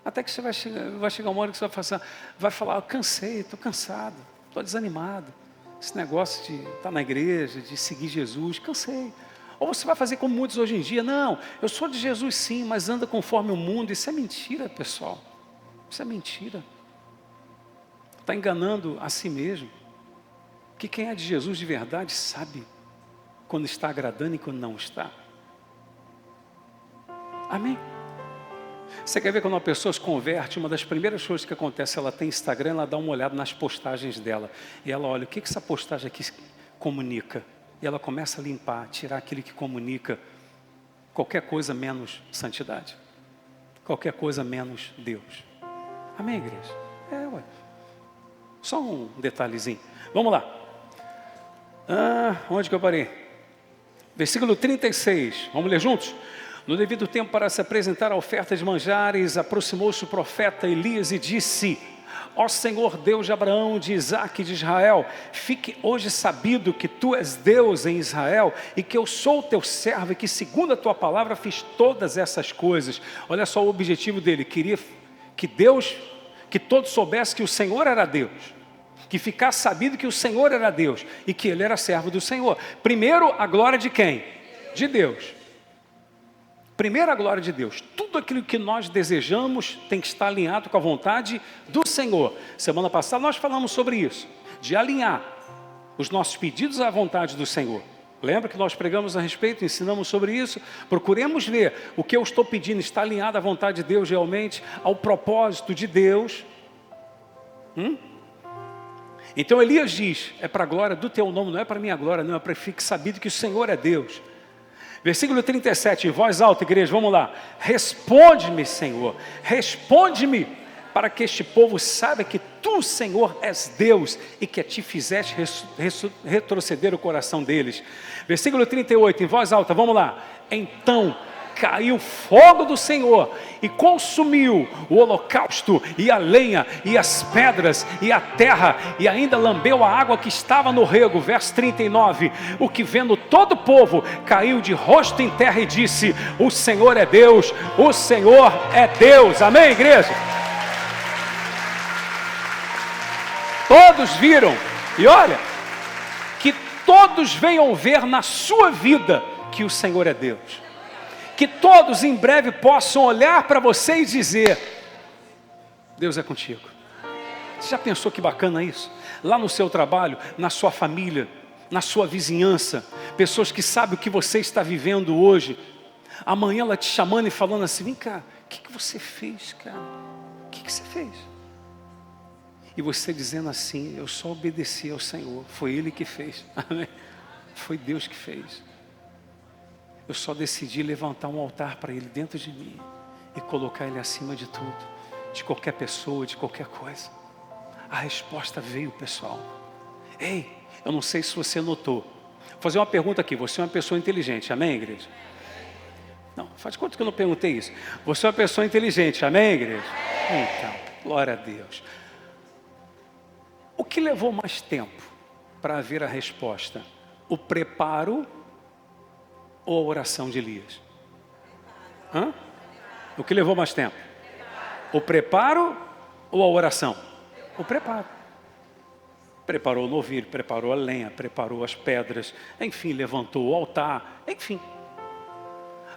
Até que você vai chegar uma hora que você vai falar: cansei, estou cansado, estou desanimado. Esse negócio de estar na igreja, de seguir Jesus, cansei. Ou você vai fazer como muitos hoje em dia: não, eu sou de Jesus sim, mas anda conforme o mundo. Isso é mentira, pessoal. Isso é mentira. Está enganando a si mesmo. Que quem é de Jesus de verdade sabe quando está agradando e quando não está. Amém? Você quer ver quando uma pessoa se converte? Uma das primeiras coisas que acontece: ela tem Instagram, ela dá uma olhada nas postagens dela. E ela olha, o que essa postagem aqui comunica? E ela começa a limpar, tirar aquilo que comunica qualquer coisa menos santidade. Qualquer coisa menos Deus. Amém, igreja? Ué. Só um detalhezinho. Vamos lá. Onde que eu parei? Versículo 36, vamos ler juntos? No devido tempo, para se apresentar a oferta de manjares, aproximou-se o profeta Elias e disse: Ó Senhor Deus de Abraão, de Isaque e de Israel, fique hoje sabido que Tu és Deus em Israel e que eu sou o Teu servo e que segundo a Tua palavra fiz todas essas coisas. Olha só o objetivo dele, queria que todos soubessem que o Senhor era Deus, que ficasse sabido que o Senhor era Deus e que ele era servo do Senhor. Primeiro, a glória de quem? De Deus. Primeiro, a glória de Deus. Tudo aquilo que nós desejamos tem que estar alinhado com a vontade do Senhor. Semana passada nós falamos sobre isso, de alinhar os nossos pedidos à vontade do Senhor. Lembra que nós pregamos a respeito, ensinamos sobre isso? Procuremos ver o que eu estou pedindo está alinhado à vontade de Deus realmente, ao propósito de Deus. Então Elias diz, é para a glória do Teu nome, não é para a minha glória, não, é para que fique sabido que o Senhor é Deus. Versículo 37, em voz alta, igreja, vamos lá. Responde-me, Senhor, responde-me, para que este povo saiba que Tu, Senhor, és Deus e que a Ti fizeste retroceder o coração deles. Versículo 38, em voz alta, vamos lá. Então caiu fogo do Senhor e consumiu o holocausto e a lenha e as pedras e a terra e ainda lambeu a água que estava no rego. Verso 39, o que vendo todo o povo caiu de rosto em terra e disse, o Senhor é Deus, o Senhor é Deus. Amém, igreja? Todos viram, e olha, que todos venham ver na sua vida que o Senhor é Deus. Que todos em breve possam olhar para você e dizer, Deus é contigo. Você já pensou que bacana isso? Lá no seu trabalho, na sua família, na sua vizinhança, pessoas que sabem o que você está vivendo hoje, amanhã ela te chamando e falando assim, vem cá, o que você fez, cara? O que você fez? E você dizendo assim, eu só obedeci ao Senhor, foi Ele que fez, amém? Foi Deus que fez. Eu só decidi levantar um altar para Ele dentro de mim e colocar Ele acima de tudo, de qualquer pessoa, de qualquer coisa. A resposta veio, pessoal. Ei, eu não sei se você notou. Vou fazer uma pergunta aqui. Você é uma pessoa inteligente, amém, igreja? Não, faz conta que eu não perguntei isso. Você é uma pessoa inteligente, amém, igreja? Então, glória a Deus. O que levou mais tempo para haver a resposta? O preparo ou a oração de Elias? O que levou mais tempo? O preparo ou a oração? O preparo. Preparou o novilho, preparou a lenha, preparou as pedras, enfim, levantou o altar, enfim.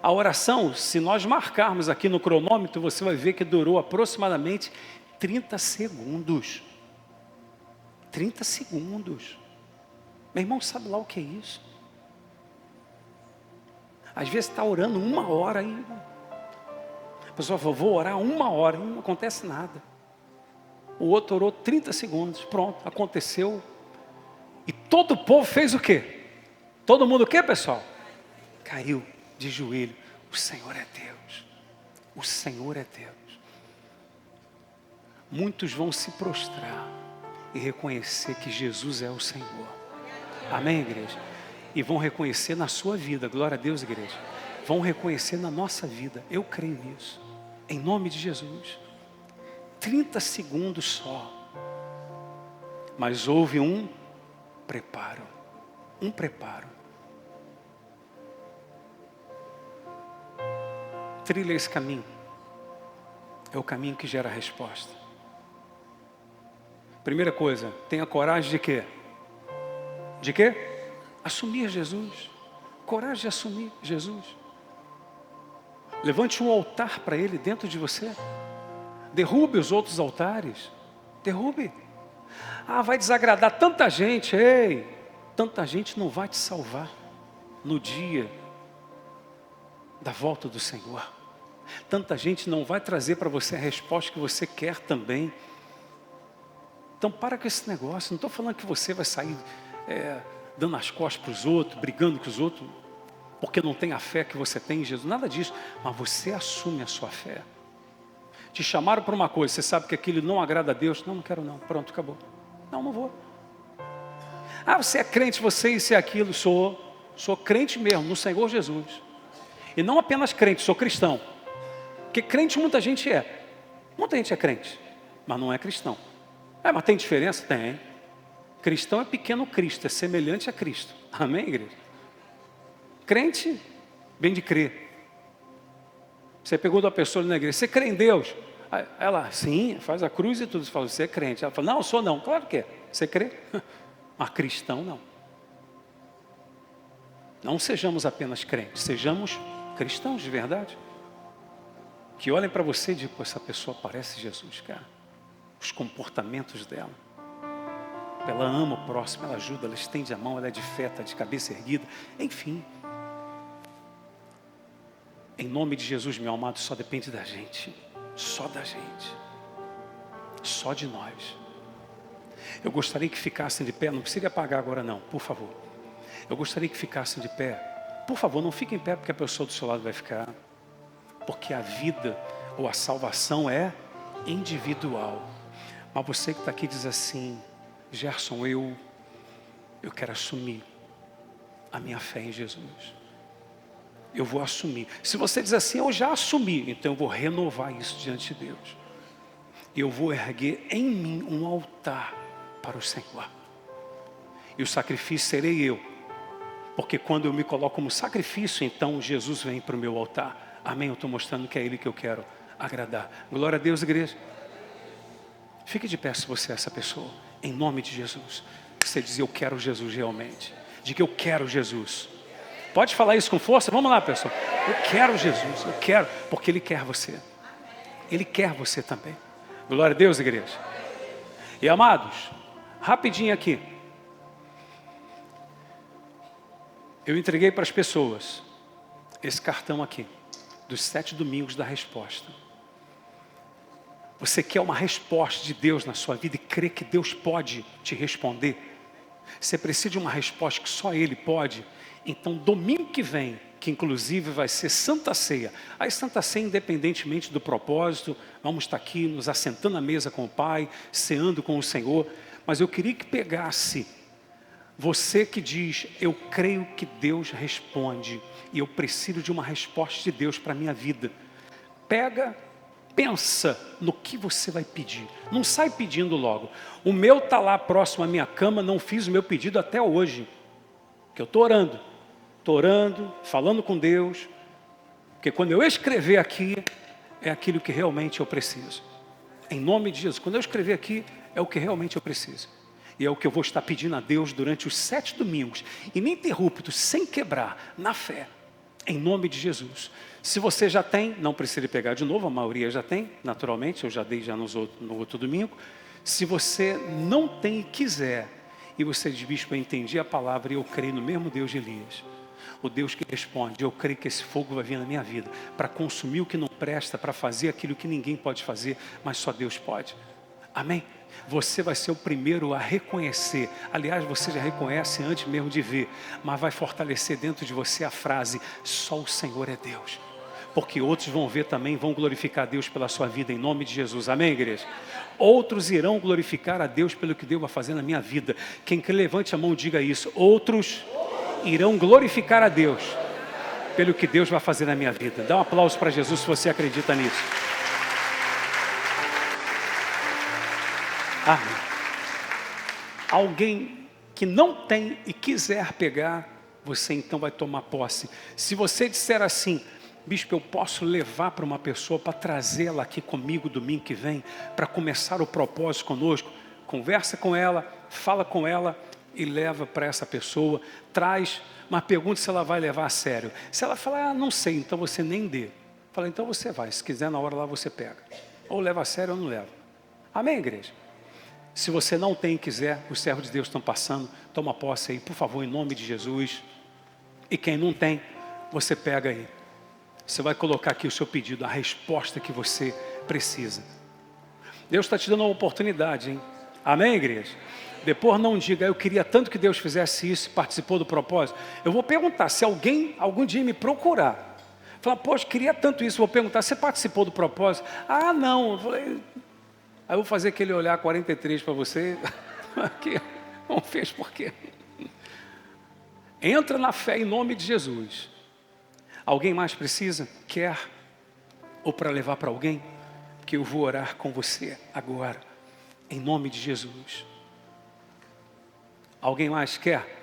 A oração, se nós marcarmos aqui no cronômetro, você vai ver que durou aproximadamente 30 segundos. 30 segundos. Meu irmão, sabe lá o que é isso? Às vezes está orando 1 hora e a pessoa falou, vou orar 1 hora e não acontece nada. O outro orou 30 segundos, pronto, aconteceu. E todo o povo fez o quê? Todo mundo o quê, pessoal? Caiu de joelho. O Senhor é Deus. O Senhor é Deus. Muitos vão se prostrar e reconhecer que Jesus é o Senhor. Amém, igreja? E vão reconhecer na sua vida, glória a Deus, igreja. Vão reconhecer na nossa vida, eu creio nisso, em nome de Jesus. 30 segundos só, mas houve um preparo, Trilha esse caminho, é o caminho que gera a resposta. Primeira coisa, tenha coragem de quê? De quê? Assumir Jesus. Coragem de assumir Jesus. Levante um altar para Ele dentro de você. Derrube os outros altares. Derrube. Ah, vai desagradar tanta gente. Ei, tanta gente não vai te salvar no dia da volta do Senhor. Tanta gente não vai trazer para você a resposta que você quer também. Então para com esse negócio. Não estou falando que você vai sair dando as costas para os outros, brigando com os outros, porque não tem a fé que você tem em Jesus. Nada disso. Mas você assume a sua fé. Te chamaram para uma coisa, você sabe que aquilo não agrada a Deus. Não quero não. Pronto, acabou. Não vou. Ah, você é crente, você isso e aquilo. Sou crente mesmo, no Senhor Jesus. E não apenas crente, sou cristão. Porque crente muita gente é. Muita gente é crente, mas não é cristão. Mas tem diferença? Tem. Cristão é pequeno Cristo, é semelhante a Cristo. Amém, igreja? Crente, bem de crer. Você pergunta a pessoa na igreja, você crê em Deus? Aí ela, sim, faz a cruz e tudo. Você fala, você é crente? Ela fala, não, eu sou não. Claro que é. Você crê? Mas cristão não. Não sejamos apenas crentes, sejamos cristãos de verdade. Que olhem para você e digam, essa pessoa parece Jesus, cara. Os comportamentos dela. Ela ama o próximo, ela ajuda, ela estende a mão, ela é de fé, está de cabeça erguida. Enfim. Em nome de Jesus, meu amado, só depende da gente. Só da gente. Só de nós. Eu gostaria que ficassem de pé, não precisa apagar agora não, por favor. Eu gostaria que ficassem de pé. Por favor, não fiquem em pé porque a pessoa do seu lado vai ficar. Porque a vida ou a salvação é individual. Mas você que está aqui diz assim, Gerson, eu quero assumir a minha fé em Jesus. Eu vou assumir. Se você diz assim, eu já assumi, então eu vou renovar isso diante de Deus. E eu vou erguer em mim um altar para o Senhor. E o sacrifício serei eu. Porque quando eu me coloco como sacrifício, então Jesus vem para o meu altar. Amém? Eu estou mostrando que é Ele que eu quero agradar. Glória a Deus, igreja. Fique de pé se você é essa pessoa. Em nome de Jesus. Você diz, eu quero Jesus realmente. Diga, eu quero Jesus. Pode falar isso com força? Vamos lá, pessoal. Eu quero Jesus, eu quero, porque Ele quer você. Ele quer você também. Glória a Deus, igreja. E amados, rapidinho aqui. Eu entreguei para as pessoas esse cartão aqui, dos 7 domingos da resposta. Você quer uma resposta de Deus na sua vida e crê que Deus pode te responder? Você precisa de uma resposta que só Ele pode? Então, domingo que vem, que inclusive vai ser Santa Ceia. Aí Santa Ceia, independentemente do propósito, vamos estar aqui nos assentando à mesa com o Pai, ceando com o Senhor. Mas eu queria que pegasse você que diz, eu creio que Deus responde e eu preciso de uma resposta de Deus para a minha vida. Pega, pensa no que você vai pedir. Não sai pedindo logo. O meu está lá próximo à minha cama, não fiz o meu pedido até hoje. Que eu estou orando, falando com Deus. Porque quando eu escrever aqui, é aquilo que realmente eu preciso. Em nome de Jesus, quando eu escrever aqui, é o que realmente eu preciso. E é o que eu vou estar pedindo a Deus durante os 7 domingos, ininterruptos, sem quebrar, na fé, em nome de Jesus. Se você já tem, não precisa pegar de novo, a maioria já tem, naturalmente, eu já dei já no outro domingo. Se você não tem e quiser, e você diz, bispo, eu entendi a palavra e eu creio no mesmo Deus de Elias, o Deus que responde, eu creio que esse fogo vai vir na minha vida, para consumir o que não presta, para fazer aquilo que ninguém pode fazer, mas só Deus pode. Amém? Você vai ser o primeiro a reconhecer. Aliás, você já reconhece antes mesmo de ver. Mas vai fortalecer dentro de você a frase, só o Senhor é Deus. Porque outros vão ver também, vão glorificar a Deus pela sua vida, em nome de Jesus. Amém, igreja? Outros irão glorificar a Deus pelo que Deus vai fazer na minha vida. Quem que levante a mão diga isso. Outros irão glorificar a Deus pelo que Deus vai fazer na minha vida. Dá um aplauso para Jesus se você acredita nisso. Amém. Alguém que não tem e quiser pegar, você então vai tomar posse. Se você disser assim, bispo, eu posso levar para uma pessoa para trazê-la aqui comigo domingo que vem, para começar o propósito conosco, conversa com ela, fala com ela e leva para essa pessoa, traz, mas pergunta se ela vai levar a sério. Se ela falar, não sei, então você nem dê. Fala, então você vai, se quiser na hora lá você pega. Ou leva a sério ou não leva. Amém, igreja? Se você não tem e quiser, os servos de Deus estão passando, toma posse aí, por favor, em nome de Jesus. E quem não tem, você pega aí. Você vai colocar aqui o seu pedido, a resposta que você precisa. Deus está te dando uma oportunidade, hein? Amém, igreja? Depois não diga, eu queria tanto que Deus fizesse isso, participou do propósito. Eu vou perguntar, se alguém, algum dia me procurar, falar, poxa, queria tanto isso, vou perguntar, você participou do propósito? Ah, não. Eu falei, aí eu vou fazer aquele olhar 43 para você. Aqui, não fez por quê? Entra na fé em nome de Jesus. Alguém mais precisa? Quer? Ou para levar para alguém? Que eu vou orar com você agora. Em nome de Jesus. Alguém mais quer?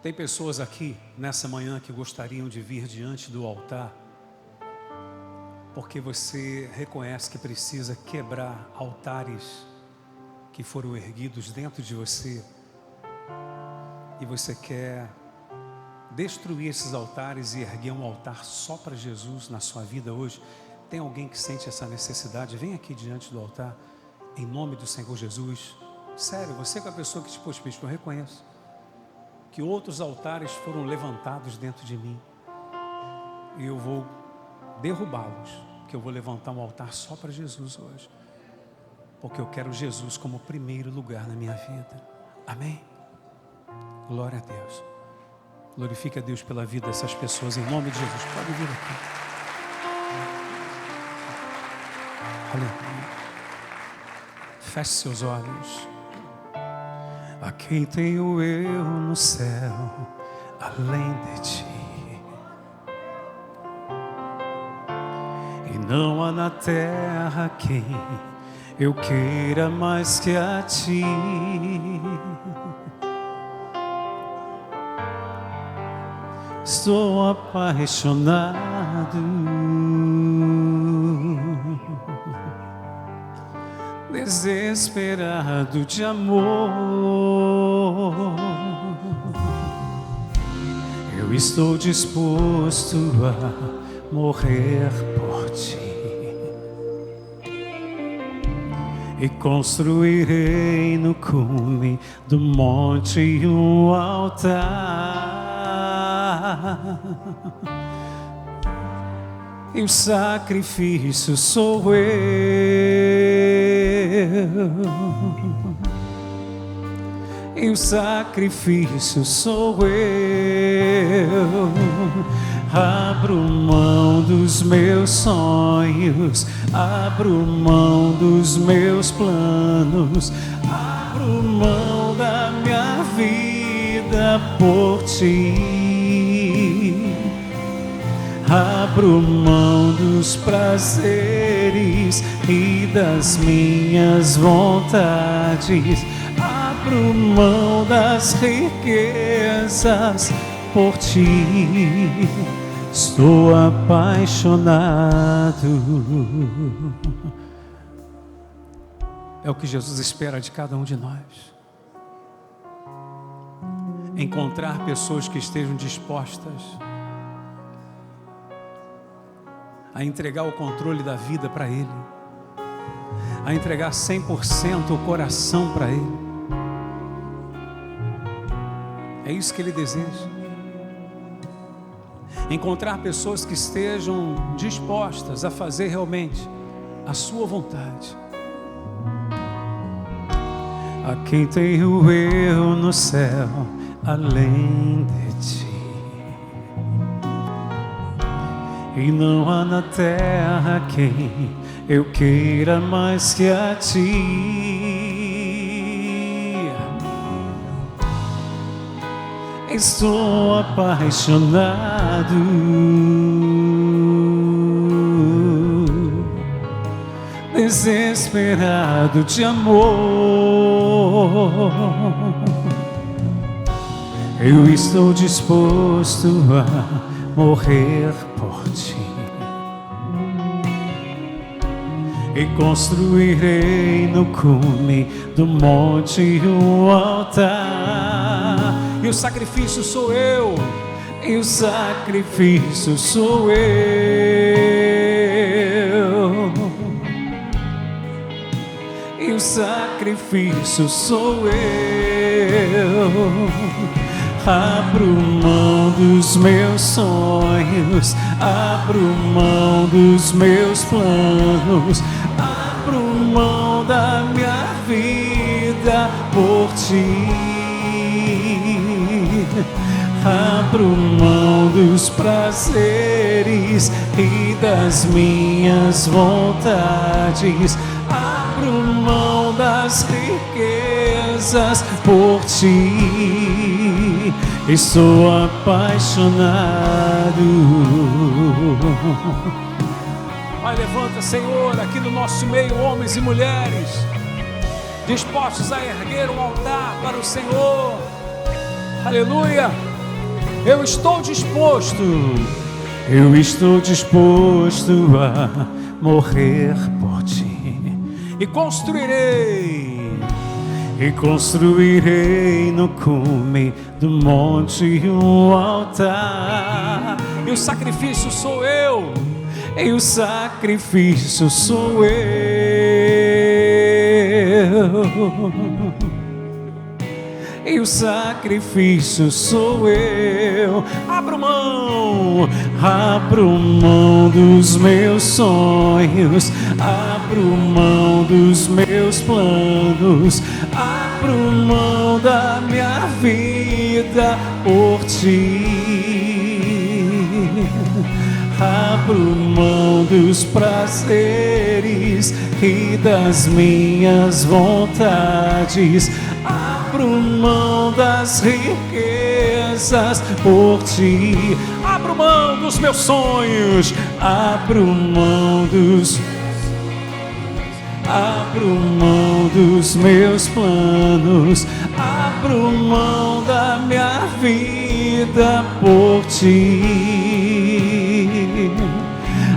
Tem pessoas aqui nessa manhã que gostariam de vir diante do altar, porque você reconhece que precisa quebrar altares que foram erguidos dentro de você, e você quer destruir esses altares e erguer um altar só para Jesus na sua vida hoje. Tem alguém que sente essa necessidade? Vem aqui diante do altar, em nome do Senhor Jesus. Sério, você é a pessoa que te pôs, eu reconheço que outros altares foram levantados dentro de mim, e eu vou derrubá-los, que eu vou levantar um altar só para Jesus hoje, porque eu quero Jesus como primeiro lugar na minha vida. Amém? Glória a Deus. Glorifique a Deus pela vida dessas pessoas, em nome de Jesus. Pode vir aqui. Aleluia. Feche seus olhos. A quem tenho eu no céu, além de ti? E não há na terra quem eu queira mais que a ti. Estou apaixonado, desesperado de amor. Eu estou disposto a morrer por ti, e construirei no cume do monte um altar, e o sacrifício sou eu, e o sacrifício sou eu. Abro mão dos meus sonhos, abro mão dos meus planos, abro mão da minha vida por ti. Abro mão dos prazeres e das minhas vontades, abro mão das riquezas por ti. Estou apaixonado. É o que Jesus espera de cada um de nós. Encontrar pessoas que estejam dispostas a entregar o controle da vida para Ele, a entregar 100% o coração para Ele. É isso que Ele deseja. Encontrar pessoas que estejam dispostas a fazer realmente a sua vontade. A quem tenho eu no céu, além de ti? E não há na terra quem eu queira mais que a ti. Estou apaixonado, desesperado de amor. Eu estou disposto a morrer por ti, e construirei no cume do monte um altar. E o sacrifício sou eu, e o sacrifício sou eu, e o sacrifício sou eu. Abro mão dos meus sonhos, abro mão dos meus planos, abro mão da minha vida por ti. Abro mão dos prazeres e das minhas vontades, abro mão das das riquezas por ti. Estou apaixonado. Pai, levanta, Senhor, aqui no nosso meio, homens e mulheres, dispostos a erguer um altar para o Senhor. Aleluia. Eu estou disposto A morrer por ti. e construirei no cume do monte um altar. E o sacrifício sou eu. E o sacrifício sou eu. E o sacrifício sou eu. Abro mão dos meus sonhos, abro mão dos meus planos, abro mão da minha vida por ti. Abro mão dos prazeres e das minhas vontades. Abro mão das riquezas por ti. Abro mão dos meus sonhos. Abro mão dos meus planos. Abro mão da minha vida por ti.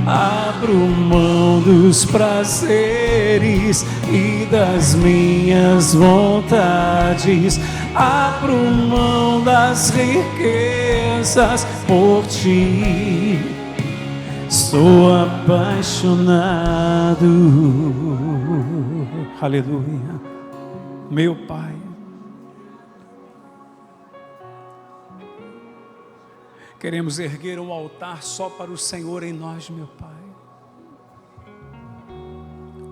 Abro mão dos prazeres e das minhas vontades. Abro mão das riquezas por ti. Sou apaixonado. Aleluia. Meu Pai, queremos erguer um altar só para o Senhor em nós, meu Pai.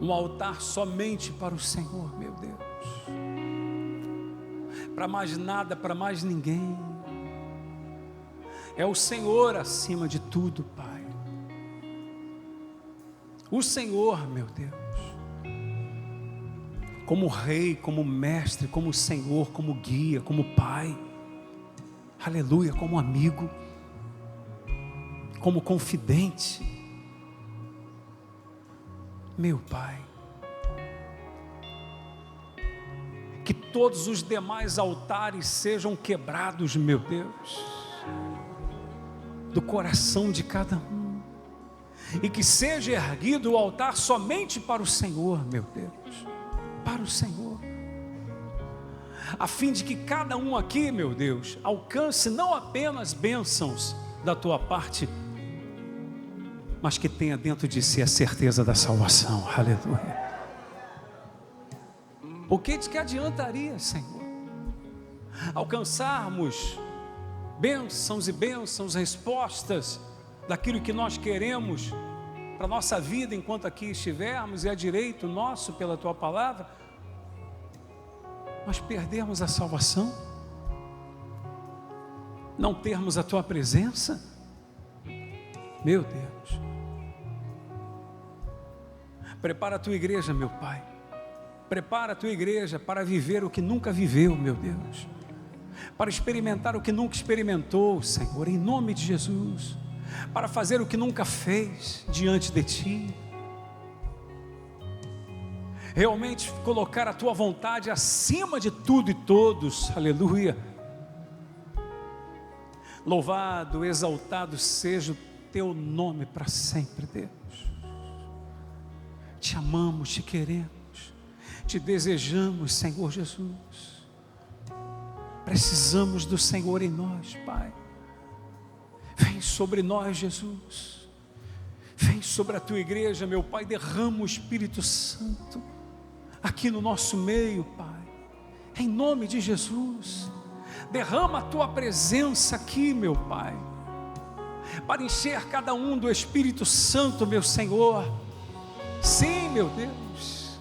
Um altar somente para o Senhor, meu Deus. Para mais nada, para mais ninguém. É o Senhor acima de tudo, Pai. O Senhor, meu Deus. Como Rei, como Mestre, como Senhor, como Guia, como Pai. Aleluia, como amigo. Como confidente. Meu Pai, que todos os demais altares sejam quebrados, meu Deus, do coração de cada um, e que seja erguido o altar somente para o Senhor, meu Deus, para o Senhor, a fim de que cada um aqui, meu Deus, alcance não apenas bênçãos da tua parte, mas que tenha dentro de si a certeza da salvação. Aleluia. O que te que adiantaria, Senhor, alcançarmos bênçãos e bênçãos, respostas daquilo que nós queremos para a nossa vida enquanto aqui estivermos, e é direito nosso pela tua palavra, mas perdermos a salvação, não termos a tua presença? Meu Deus. Prepara a tua igreja, meu Pai. Prepara a tua igreja para viver o que nunca viveu, meu Deus. Para experimentar o que nunca experimentou, Senhor, em nome de Jesus. Para fazer o que nunca fez diante de ti. Realmente colocar a tua vontade acima de tudo e todos. Aleluia. Louvado, exaltado seja o teu nome para sempre, Deus. Te amamos, te queremos, te desejamos, Senhor Jesus. Precisamos do Senhor em nós, Pai. Vem sobre nós, Jesus. Vem sobre a tua igreja, meu Pai. Derrama o Espírito Santo aqui no nosso meio, Pai. Em nome de Jesus. Derrama a tua presença aqui, meu Pai, para encher cada um do Espírito Santo, meu Senhor. Sim, meu Deus.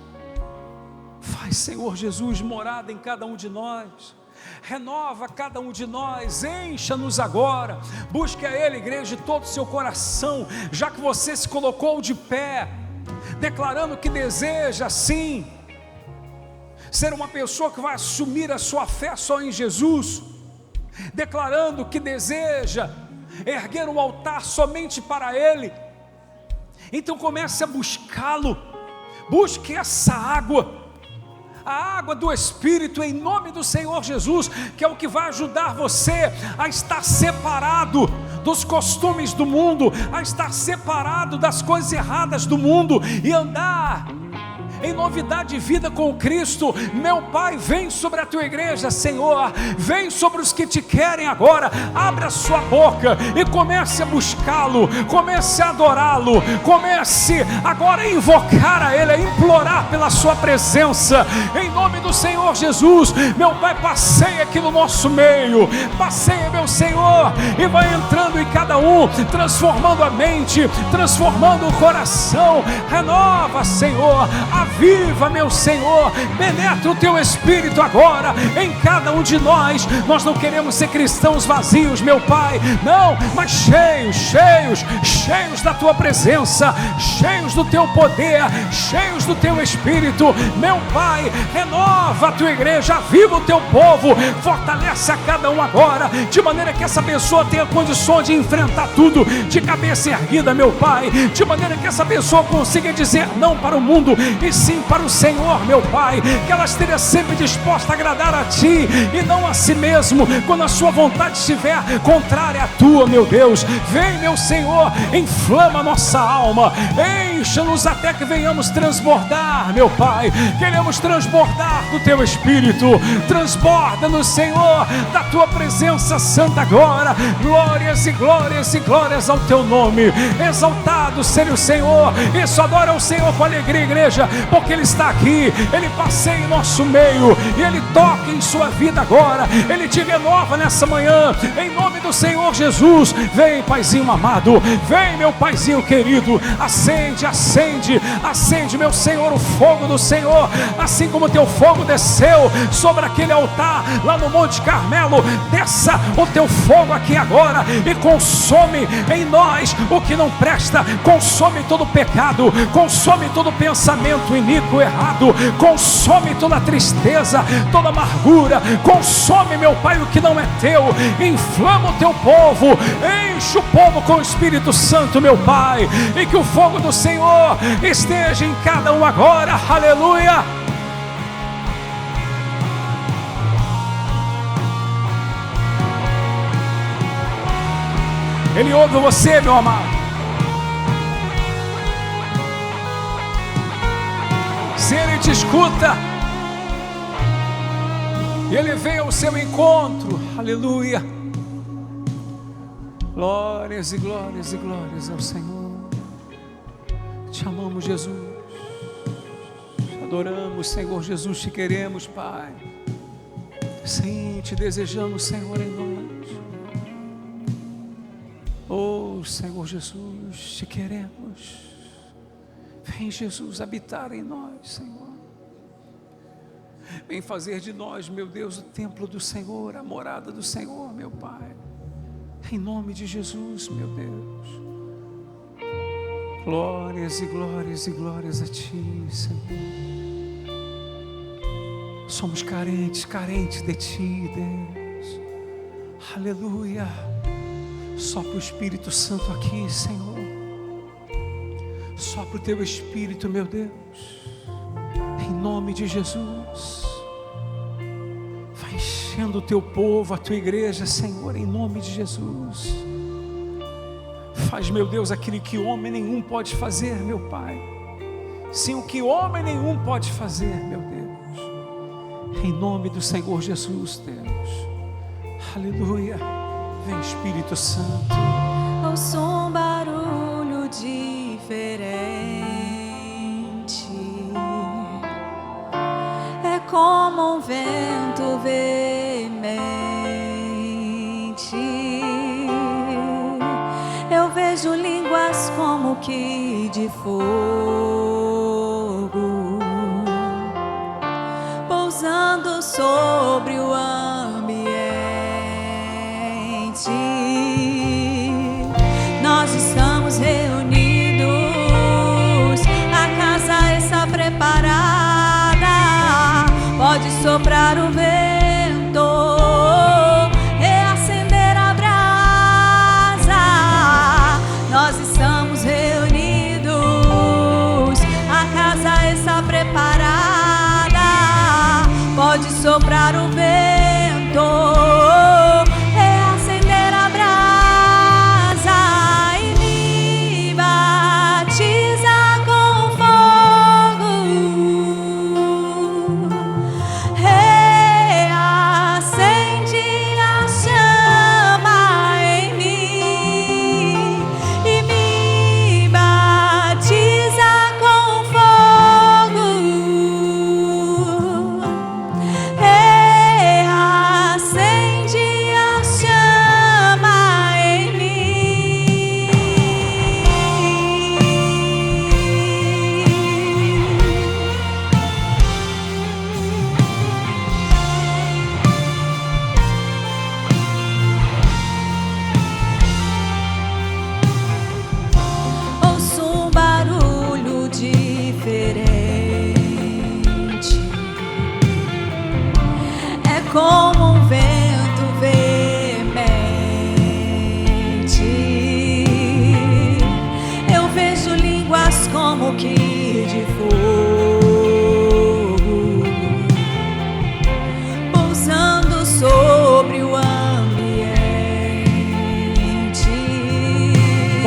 Faz, Senhor Jesus, morada em cada um de nós. Renova cada um de nós, encha-nos agora. Busque a Ele, igreja, de todo o seu coração, já que você se colocou de pé, declarando que deseja, sim, ser uma pessoa que vai assumir a sua fé só em Jesus, declarando que deseja erguer um altar somente para Ele. Então comece a buscá-lo, busque essa água, a água do Espírito, em nome do Senhor Jesus, que é o que vai ajudar você a estar separado dos costumes do mundo, a estar separado das coisas erradas do mundo e andar em novidade de vida com Cristo. Meu Pai, vem sobre a tua igreja, Senhor, vem sobre os que te querem agora. Abre a sua boca e comece a buscá-lo, comece a adorá-lo, comece agora a invocar a Ele, a implorar pela sua presença, em nome do Senhor Jesus. Meu Pai, passeia aqui no nosso meio, passeia, meu Senhor, e vai entrando em cada um, transformando a mente, transformando o coração. Renova, Senhor, aviva, meu Senhor, penetra o teu Espírito agora em cada um de nós. Nós não queremos ser cristãos vazios, meu Pai, não, mas cheios da tua presença, cheios do teu poder, cheios do teu Espírito. Meu Pai, renova a tua igreja, aviva o teu povo, fortalece a cada um agora, de maneira que essa pessoa tenha condições de enfrentar tudo de cabeça erguida, meu Pai, de maneira que essa pessoa consiga dizer não para o mundo e sim para o Senhor, meu Pai, que ela esteja sempre disposta a agradar a Ti e não a si mesmo, quando a sua vontade estiver contrária à Tua, meu Deus. Vem, meu Senhor, inflama a nossa alma, encha-nos até que venhamos transbordar, meu Pai. Queremos transbordar do Teu Espírito, transborda-nos, Senhor, da Tua presença santa agora. Glórias e glórias e glórias ao Teu nome. Exaltado seja o Senhor. Isso, adora o Senhor com alegria, igreja, porque Ele está aqui, Ele passeia em nosso meio e Ele toca em sua vida agora. Ele te renova nessa manhã, em nome do Senhor Jesus. Vem, Paizinho amado, vem, meu Paizinho querido, acende, acende, acende, meu Senhor, o fogo do Senhor, assim como o teu fogo desceu sobre aquele altar lá no Monte Carmelo. Desça o teu fogo aqui agora e consome em nós o que não presta, consome todo pecado, consome todo pensamento iníquo, errado, consome toda tristeza, toda amargura, consome, meu Pai, o que não é teu. Inflama o teu povo, enche o povo com o Espírito Santo, meu Pai, e que o fogo do Senhor esteja em cada um agora. Aleluia. Ele ouve você, meu amado. Se Ele te escuta, Ele vem ao seu encontro. Aleluia. Glórias e glórias e glórias ao Senhor. Te amamos, Jesus. Te adoramos, Senhor Jesus. Te queremos, Pai. Sim, te desejamos, Senhor, em nós. Oh, Senhor Jesus, te queremos. Vem, Jesus, habitar em nós, Senhor. Vem fazer de nós, meu Deus, o templo do Senhor, a morada do Senhor, meu Pai. Em nome de Jesus, meu Deus. Glórias e glórias e glórias a Ti, Senhor. Somos carentes de Ti, Deus. Aleluia. Sopra o Espírito Santo aqui, Senhor. Sopra o Teu Espírito, meu Deus, em nome de Jesus. Vai enchendo o Teu povo, a Tua igreja, Senhor, em nome de Jesus. Faz, meu Deus, aquilo que homem nenhum pode fazer, meu Pai. Sim, o que homem nenhum pode fazer, meu Deus. Em nome do Senhor Jesus, Deus. Aleluia. Vem, Espírito Santo. Ao som, barulho diferente, é como um vento veemente. Eu vejo línguas como que de fogo pousando sobre o ambiente. Nós estamos reunidos, a casa está preparada.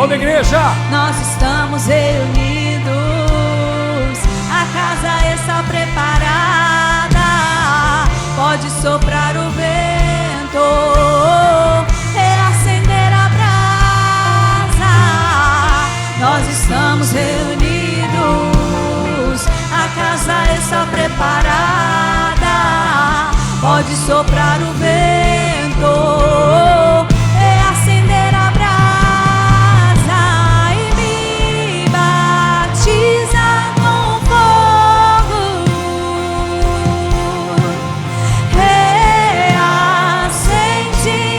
Toda a igreja. Nós estamos reunidos, a casa está preparada. Pode soprar o vento e acender a brasa. Nós estamos reunidos, a casa está preparada. Pode soprar o vento e acender a brasa e me batiza com fogo. Reacende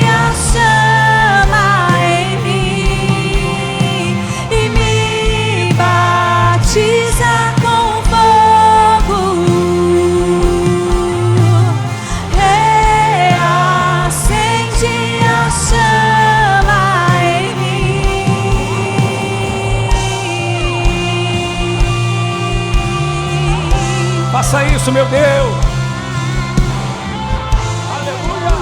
a chama em mim e me batiza com fogo. Reacende a chama em mim. Faça isso, meu Deus. Aleluia.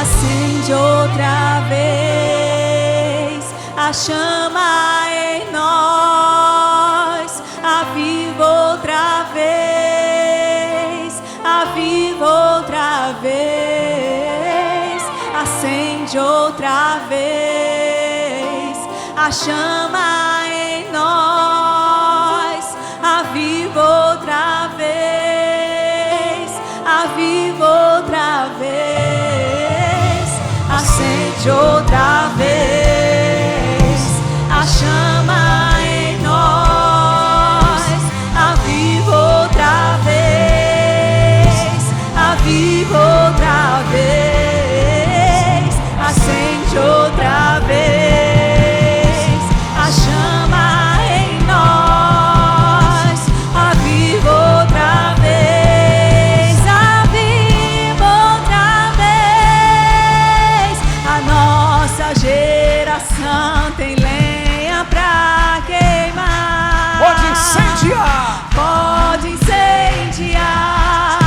Acende outra vez a chama em nós, aviva outra vez, aviva outra vez, acende outra vez a chama em nós, aviva outra vez, aviva outra vez, acende outra vez a chama em nós, aviva outra vez, aviva outra vez, acende outra vez a chama em nós, aviva outra vez, aviva outra vez. A nossa geração tem lenha pra queimar. Pode incendiar. Pode incendiar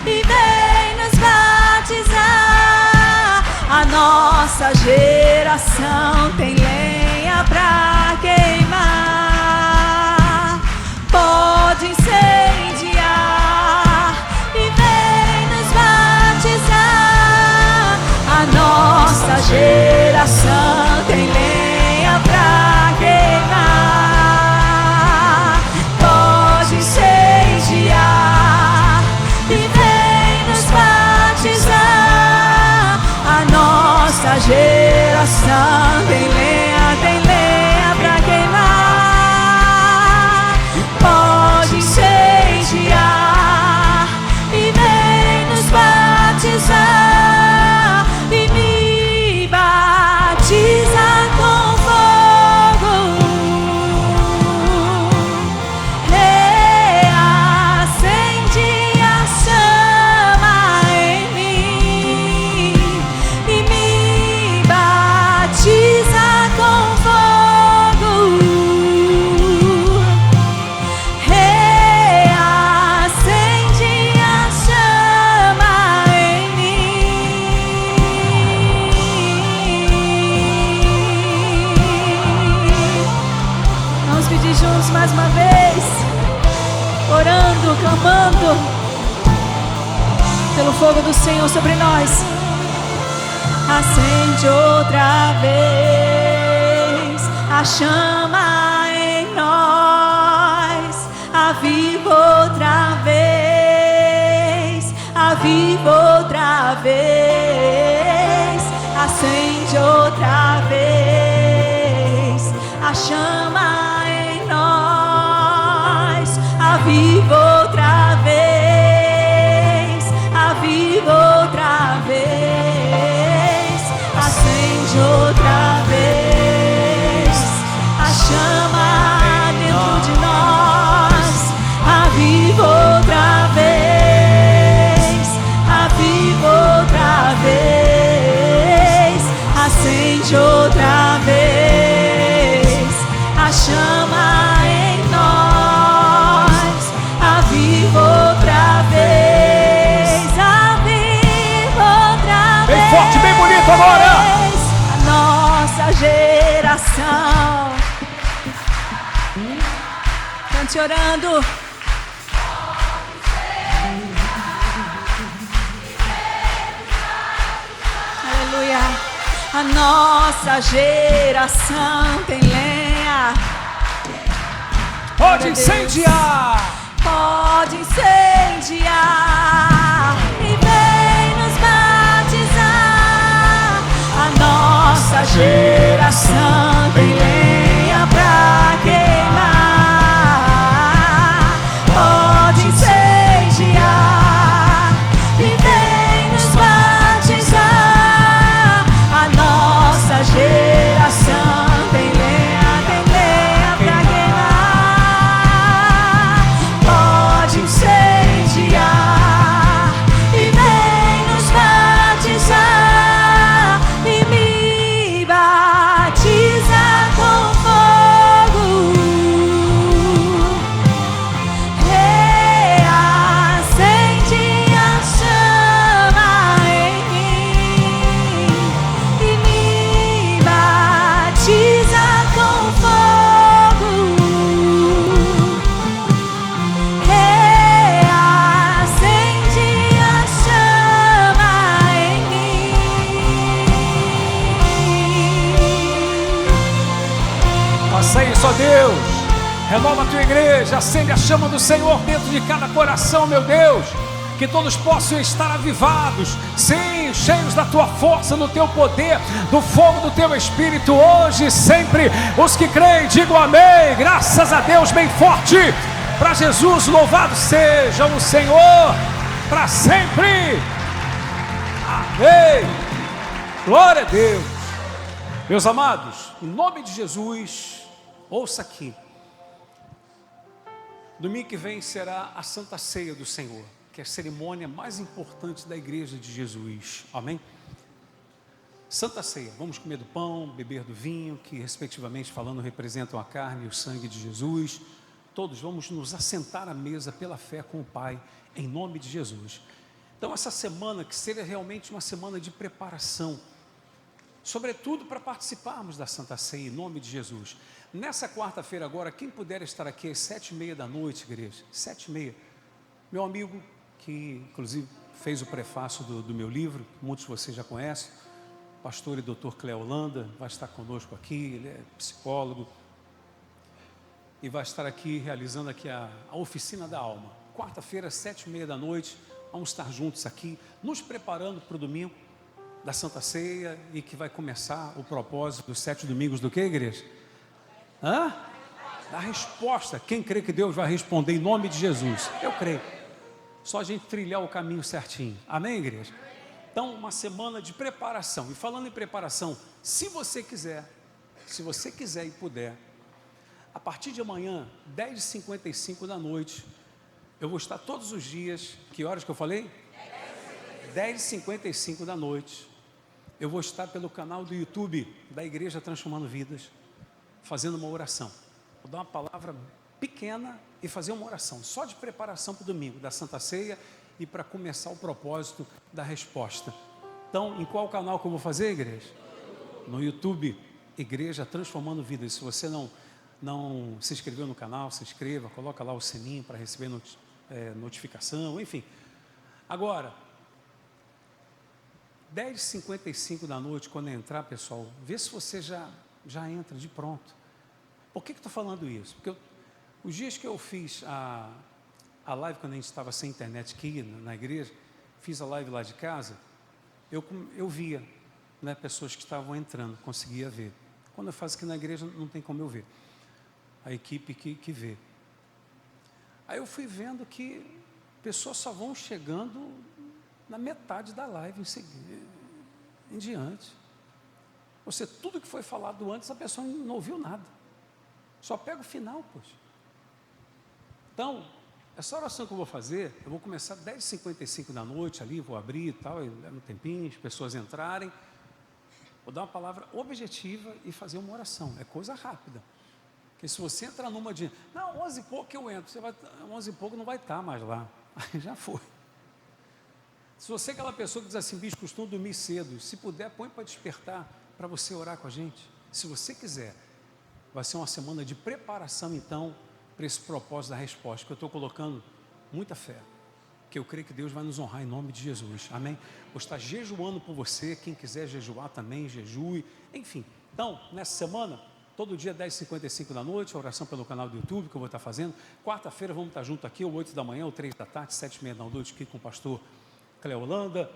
e vem nos batizar. A nossa geração tem lenha pra queimar. Pode incendiar e vem nos batizar. A nossa geração tem lenha pra queimar. Pode incendiar e vem nos batizar. A nossa geração tem lenha pra queimar. Pode incendiar e vem nos batizar e me batiza com fogo. Reacende a chama em mim e me batiza com fogo. Reacende a chama em mim. Vamos pedir juntos mais uma vez, orando, clamando pelo fogo do Senhor sobre nós. Acende outra vez a chama em nós, aviva outra vez, aviva outra vez, acende outra vez a chama em nós, aviva outra vez, aviva outra vez, acende outra vez a chama dentro de nós, aviva outra vez, aviva outra vez, acende outra vez a chama em nós, aviva gente orando. Aleluia. A nossa geração tem lenha. Pode incendiar. Pode incendiar. E vem nos batizar. A nossa geração tem lenha pra queimar. Pode incendiar. E vem nos batizar. A nossa geração tem lenha pra queimar. Pode incendiar. E vem nos batizar. E me batiza com fogo. Reacende a chama em mim. E me batiza com fogo. Reacende a chama em mim. Faça isso, ó Deus. Renova a tua igreja, acende a chama do Senhor dentro de cada coração, meu Deus. Que todos possam estar avivados, sim, cheios da tua força, do teu poder, do fogo do teu Espírito, hoje e sempre. Os que creem, digam amém. Graças a Deus, bem forte. Para Jesus, louvado seja o Senhor, para sempre. Amém. Glória a Deus. Meus amados, em nome de Jesus, ouça aqui. Domingo que vem será a Santa Ceia do Senhor, que é a cerimônia mais importante da igreja de Jesus. Amém? Santa Ceia, vamos comer do pão, beber do vinho, que respectivamente falando representam a carne e o sangue de Jesus. Todos vamos nos assentar à mesa pela fé com o Pai, em nome de Jesus. Então essa semana que seja realmente uma semana de preparação, sobretudo para participarmos da Santa Ceia, em nome de Jesus. Nessa quarta-feira agora, quem puder estar aqui às 7h30 da noite, igreja, 7h30, meu amigo, que inclusive fez o prefácio do meu livro, muitos de vocês já conhecem, pastor e doutor Cléo Holanda, vai estar conosco aqui, ele é psicólogo, e vai estar aqui realizando aqui a oficina da alma. Quarta-feira, 7h30 da noite, vamos estar juntos aqui, nos preparando para o domingo da Santa Ceia, e que vai começar o propósito dos 7 domingos do que, igreja? Da resposta. Quem crê que Deus vai responder em nome de Jesus? Eu creio. Só a gente trilhar o caminho certinho. Amém, igreja? Então, uma semana de preparação. E falando em preparação, se você quiser e puder, a partir de amanhã, 10h55 da noite, eu vou estar todos os dias. Que horas que eu falei? 10h55 da noite. Eu vou estar pelo canal do YouTube da Igreja Transformando Vidas, fazendo uma oração. Vou dar uma palavra pequena e fazer uma oração, só de preparação para o domingo, da Santa Ceia e para começar o propósito da resposta. Então, em qual canal que eu vou fazer, igreja? No YouTube, Igreja Transformando Vidas. Se você não se inscreveu no canal, se inscreva, coloca lá o sininho para receber notificação, enfim. Agora, 10h55 da noite, quando entrar, pessoal, vê se você já entra de pronto. Por que estou falando isso? Porque os dias que eu fiz a live, quando a gente estava sem internet aqui na igreja, fiz a live lá de casa, eu via, né, pessoas que estavam entrando, conseguia ver. Quando eu faço aqui na igreja, não tem como eu ver. A equipe que vê. Aí eu fui vendo que pessoas só vão chegando na metade da live em diante. Ou seja, tudo que foi falado antes, a pessoa não ouviu nada. Só pega o final, poxa. Então, essa oração que eu vou fazer, eu vou começar 10h55 da noite ali, vou abrir e tal, e leva um tempinho, as pessoas entrarem. Vou dar uma palavra objetiva e fazer uma oração. É coisa rápida. Porque se você entrar numa de, 11 e pouco eu entro, 11 e pouco não vai estar mais lá. Aí já foi. Se você é aquela pessoa que diz assim, bicho, costumo dormir cedo, se puder, põe para despertar, para você orar com a gente. Se você quiser, vai ser uma semana de preparação, então, para esse propósito da resposta, que eu estou colocando muita fé, que eu creio que Deus vai nos honrar em nome de Jesus, amém? Vou estar jejuando por você, quem quiser jejuar também, jejue, enfim. Então, nessa semana, todo dia 10h55 da noite, oração pelo canal do YouTube que eu vou estar fazendo. Quarta-feira vamos estar junto aqui, ou 8 da manhã, ou 3 da tarde, 7h30 da noite, aqui com o pastor Cleo Holanda.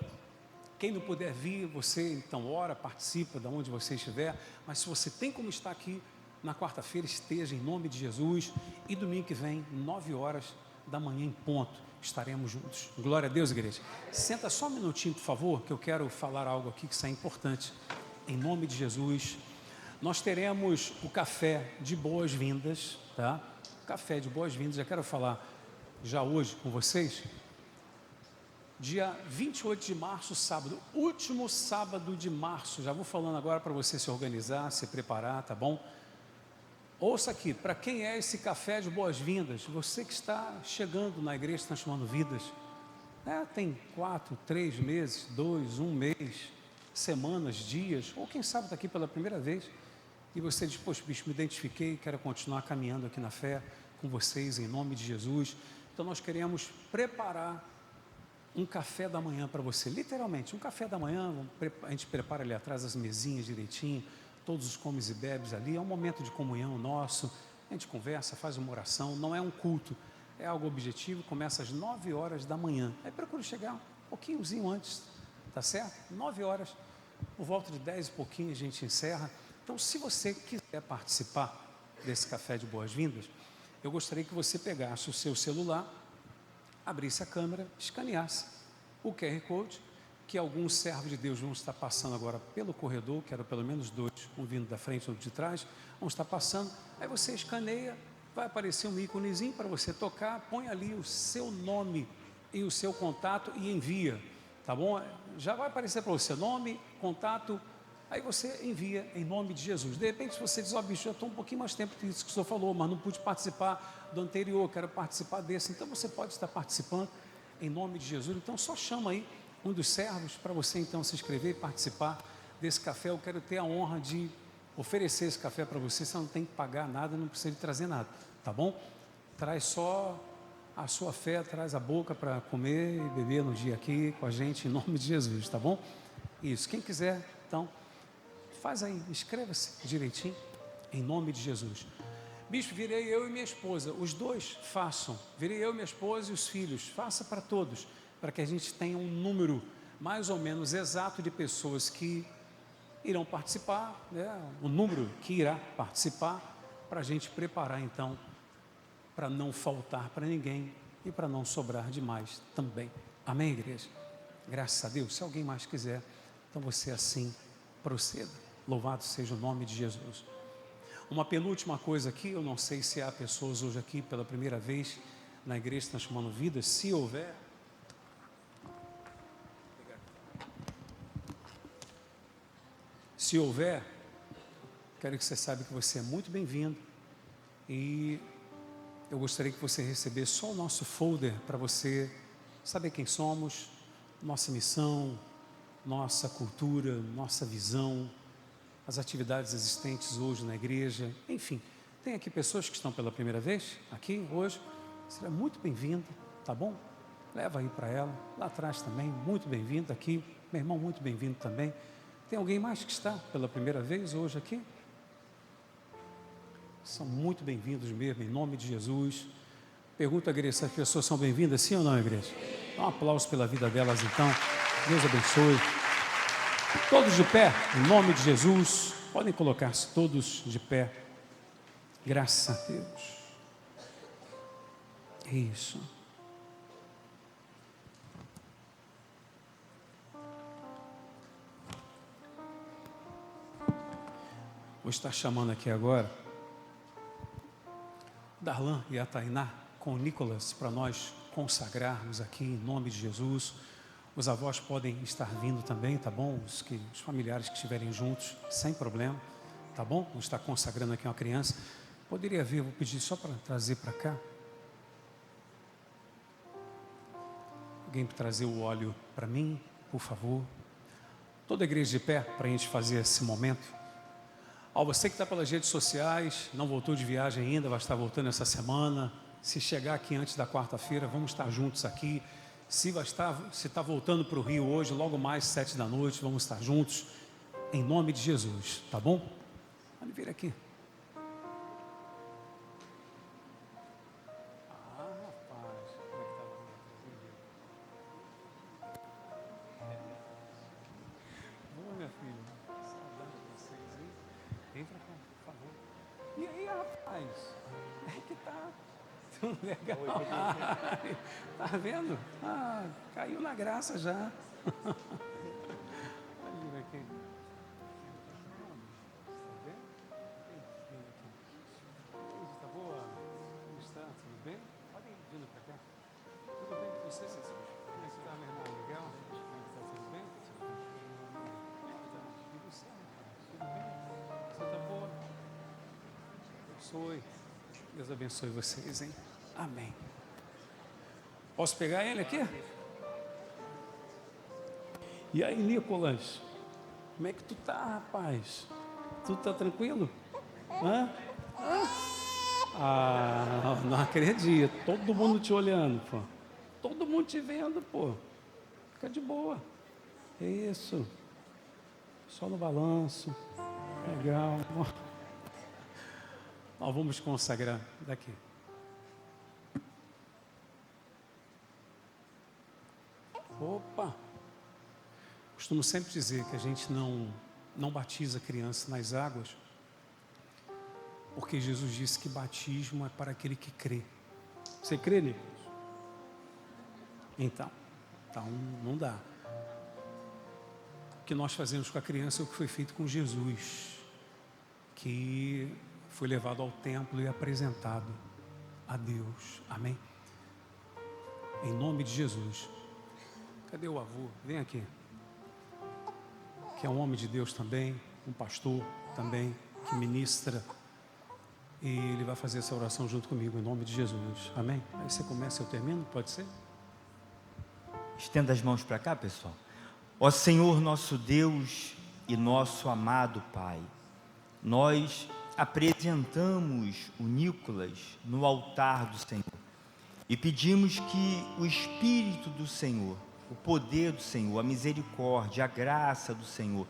Quem não puder vir, você então ora, participa de onde você estiver, mas se você tem como estar aqui na quarta-feira, esteja em nome de Jesus, e domingo que vem, 9 horas da manhã em ponto, estaremos juntos. Glória a Deus, igreja. Senta só um minutinho, por favor, que eu quero falar algo aqui que isso é importante, em nome de Jesus. Nós teremos o café de boas-vindas, tá? Café de boas-vindas, já quero falar já hoje com vocês. Dia 28 de março, sábado, último sábado de março, já vou falando agora para você se organizar, se preparar, tá bom? Ouça aqui, para quem é esse café de boas-vindas? Você que está chegando na igreja transformando vidas, tem 4, 3 meses, 2, 1 mês, semanas, dias, ou quem sabe está aqui pela primeira vez, e você diz, poxa, bicho, me identifiquei, quero continuar caminhando aqui na fé com vocês, em nome de Jesus. Então nós queremos preparar um café da manhã para você, literalmente, um café da manhã, a gente prepara ali atrás as mesinhas direitinho, todos os comes e bebes ali, é um momento de comunhão nosso, a gente conversa, faz uma oração, não é um culto, é algo objetivo, começa às 9 horas da manhã, aí procura chegar um pouquinhozinho antes, tá certo? 9 horas, por volta de 10 e pouquinho a gente encerra. Então, se você quiser participar desse café de boas-vindas, eu gostaria que você pegasse o seu celular, abrisse a câmera, escaneasse o QR Code, que alguns servos de Deus vão estar passando agora pelo corredor, quero pelo menos 2, um vindo da frente e outro de trás, vão estar passando, aí você escaneia, vai aparecer um íconezinho para você tocar, põe ali o seu nome e o seu contato e envia, tá bom? Já vai aparecer para você nome, contato, aí você envia em nome de Jesus. De repente, se você diz, bicho, já estou um pouquinho mais tempo disso que o senhor falou, mas não pude participar do anterior, quero participar desse, então você pode estar participando em nome de Jesus. Então só chama aí um dos servos para você então se inscrever e participar desse café. Eu quero ter a honra de oferecer esse café para você, você não tem que pagar nada, não precisa de trazer nada, tá bom? Traz só a sua fé, traz a boca para comer e beber no dia aqui com a gente, em nome de Jesus, tá bom? Isso, quem quiser, então, faz aí, inscreva-se direitinho, em nome de Jesus. Bispo, virei eu e minha esposa, os dois façam, virei eu, minha esposa e os filhos, faça para todos, para que a gente tenha um número mais ou menos exato de pessoas que irão participar, o número que irá participar, para a gente preparar então, para não faltar para ninguém e para não sobrar demais também. Amém, igreja? Graças a Deus. Se alguém mais quiser, então você assim proceda. Louvado seja o nome de Jesus. Uma penúltima coisa aqui, eu não sei se há pessoas hoje aqui pela primeira vez na igreja transformando vidas, se houver. Se houver, quero que você saiba que você é muito bem-vindo e eu gostaria que você recebesse só o nosso folder para você saber quem somos, nossa missão, nossa cultura, nossa visão, as atividades existentes hoje na igreja, enfim. Tem aqui pessoas que estão pela primeira vez aqui hoje, será muito bem-vinda, tá bom? Leva aí para ela, lá atrás também, muito bem-vindo aqui, meu irmão muito bem-vindo também. Tem alguém mais que está pela primeira vez hoje aqui? São muito bem-vindos mesmo, em nome de Jesus. Pergunta à igreja se as pessoas são bem-vindas, sim ou não, igreja? Dá um aplauso pela vida delas, então. Deus abençoe. Todos de pé, em nome de Jesus. Podem colocar-se todos de pé. Graças a Deus. Isso. Vou estar chamando aqui agora Darlan e a Tainá com o Nicolas para nós consagrarmos aqui em nome de Jesus. Os avós podem estar vindo também, tá bom? Os familiares que estiverem juntos, sem problema, tá bom? Vamos estar consagrando aqui uma criança. Poderia vir, vou pedir só para trazer para cá. Alguém para trazer o óleo para mim, por favor. Toda a igreja de pé para a gente fazer esse momento. Ó, você que está pelas redes sociais, não voltou de viagem ainda, vai estar voltando essa semana. Se chegar aqui antes da quarta-feira, vamos estar juntos aqui. Se está voltando para o Rio hoje, logo mais 7 da noite, vamos estar juntos, em nome de Jesus, tá bom? Pode vir aqui. Entra cá, por favor. E aí, rapaz? É que tá tão legal. Tá vendo? Ah, caiu na graça já. Olha aqui. Tá vendo? Tá boa? Como está? Tudo bem? Pode ir vindo pra cá. Tudo bem com você? Como é que tá, meu irmão? Legal? Como é que tá? Tudo bem? E você, rapaz? Tudo bem? Você tá boa? Abençoe. Deus abençoe vocês, hein? Amém. Posso pegar ele aqui? E aí, Nicolas? Como é que tu tá, rapaz? Tu tá tranquilo? Hã? Ah, não acredito. Todo mundo te olhando, pô. Todo mundo te vendo, pô. Fica de boa. Isso. Só no balanço. Legal. Nós vamos consagrar daqui. Opa! Costumo sempre dizer que a gente não batiza criança nas águas, porque Jesus disse que batismo é para aquele que crê. Você crê, Nicolas? Então não dá. O que nós fazemos com a criança é o que foi feito com Jesus, que foi levado ao templo e apresentado a Deus. Amém? Em nome de Jesus. Cadê o avô? Vem aqui. Que é um homem de Deus também, um pastor também, que ministra. E ele vai fazer essa oração junto comigo, em nome de Jesus. Amém? Aí você começa e eu termino, pode ser? Estenda as mãos para cá, pessoal. Ó Senhor, nosso Deus e nosso amado Pai, nós apresentamos o Nicolas no altar do Senhor e pedimos que o Espírito do Senhor, o poder do Senhor, a misericórdia, a graça do Senhor,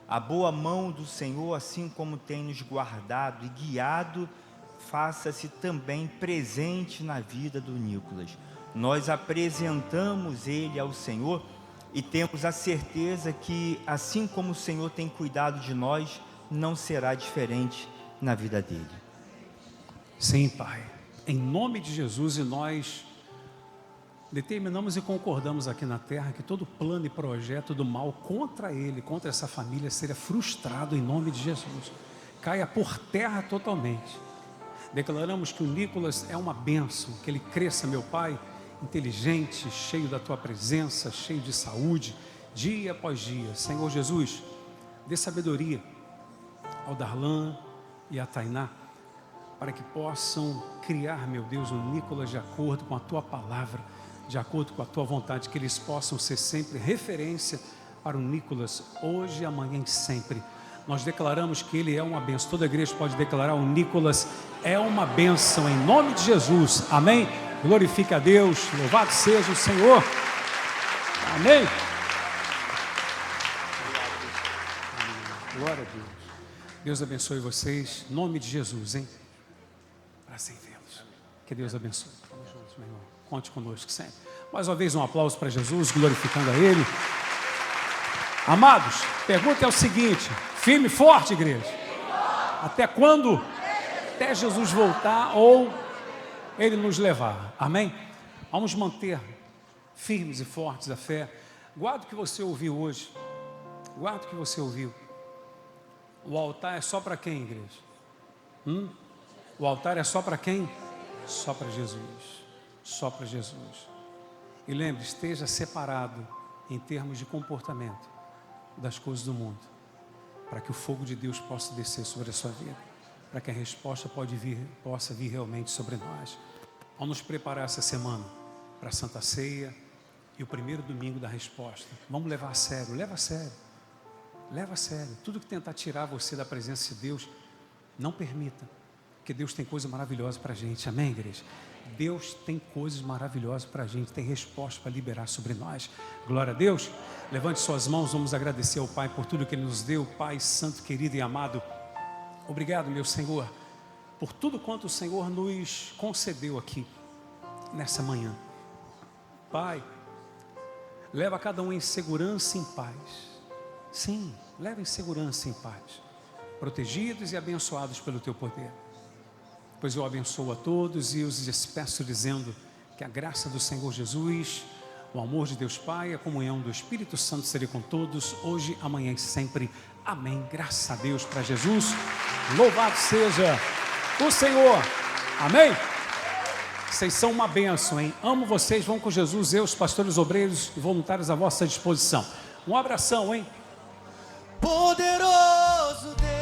a boa mão do Senhor, assim como tem nos guardado e guiado, faça-se também presente na vida do Nicolas. Nós apresentamos ele ao Senhor e temos a certeza que, assim como o Senhor tem cuidado de nós, não será diferente na vida dele. Sim, Pai. Em nome de Jesus, e nós determinamos e concordamos aqui na terra que todo plano e projeto do mal contra ele, contra essa família, seja frustrado em nome de Jesus. Caia por terra totalmente. Declaramos que o Nicolas é uma bênção, que ele cresça, meu Pai, inteligente, cheio da Tua presença, cheio de saúde, dia após dia. Senhor Jesus, dê sabedoria ao Darlan e a Tainá, para que possam criar, meu Deus, o Nicolas de acordo com a Tua palavra, de acordo com a Tua vontade, que eles possam ser sempre referência para o Nicolas, hoje, amanhã e sempre. Nós declaramos que ele é uma bênção. Toda a igreja pode declarar: o Nicolas é uma bênção, em nome de Jesus. Amém? Glorifique a Deus, louvado seja o Senhor. Amém? Glória a Deus. Deus abençoe vocês, em nome de Jesus, hein? Para sempre vê-los. Que Deus abençoe. Vamos juntos, meu irmão. Conte conosco sempre. Mais uma vez um aplauso para Jesus, glorificando a Ele. Amados, pergunta é o seguinte: firme e forte, igreja? Até quando? Até Jesus voltar ou Ele nos levar. Amém? Vamos manter firmes e fortes a fé. Guarda o que você ouviu hoje. Guarda o que você ouviu. O altar é só para quem, igreja? O altar é só para quem? Só para Jesus. Só para Jesus. E lembre, esteja separado em termos de comportamento das coisas do mundo, para que o fogo de Deus possa descer sobre a sua vida, para que a resposta possa vir realmente sobre nós. Vamos nos preparar essa semana para a Santa Ceia e o primeiro domingo da resposta. Vamos levar a sério, leva a sério. Leva a sério. Tudo que tentar tirar você da presença de Deus, não permita. Porque Deus tem coisa maravilhosa para a gente. Amém, igreja? Deus tem coisas maravilhosas para a gente. Tem resposta para liberar sobre nós. Glória a Deus. Levante suas mãos. Vamos agradecer ao Pai por tudo que Ele nos deu. Pai santo, querido e amado. Obrigado, meu Senhor, por tudo quanto o Senhor nos concedeu aqui, nessa manhã. Pai, leva cada um em segurança e em paz. Sim, leva em segurança e em paz. Protegidos e abençoados pelo Teu poder. Pois eu abençoo a todos e os despeço dizendo que a graça do Senhor Jesus, o amor de Deus Pai, a comunhão do Espírito Santo seja com todos, hoje, amanhã e sempre. Amém. Graças a Deus, para Jesus. Louvado seja o Senhor. Amém. Vocês são uma bênção, hein? Amo vocês, vão com Jesus, eu, os pastores, obreiros e voluntários à vossa disposição. Um abração, hein? Poderoso Deus.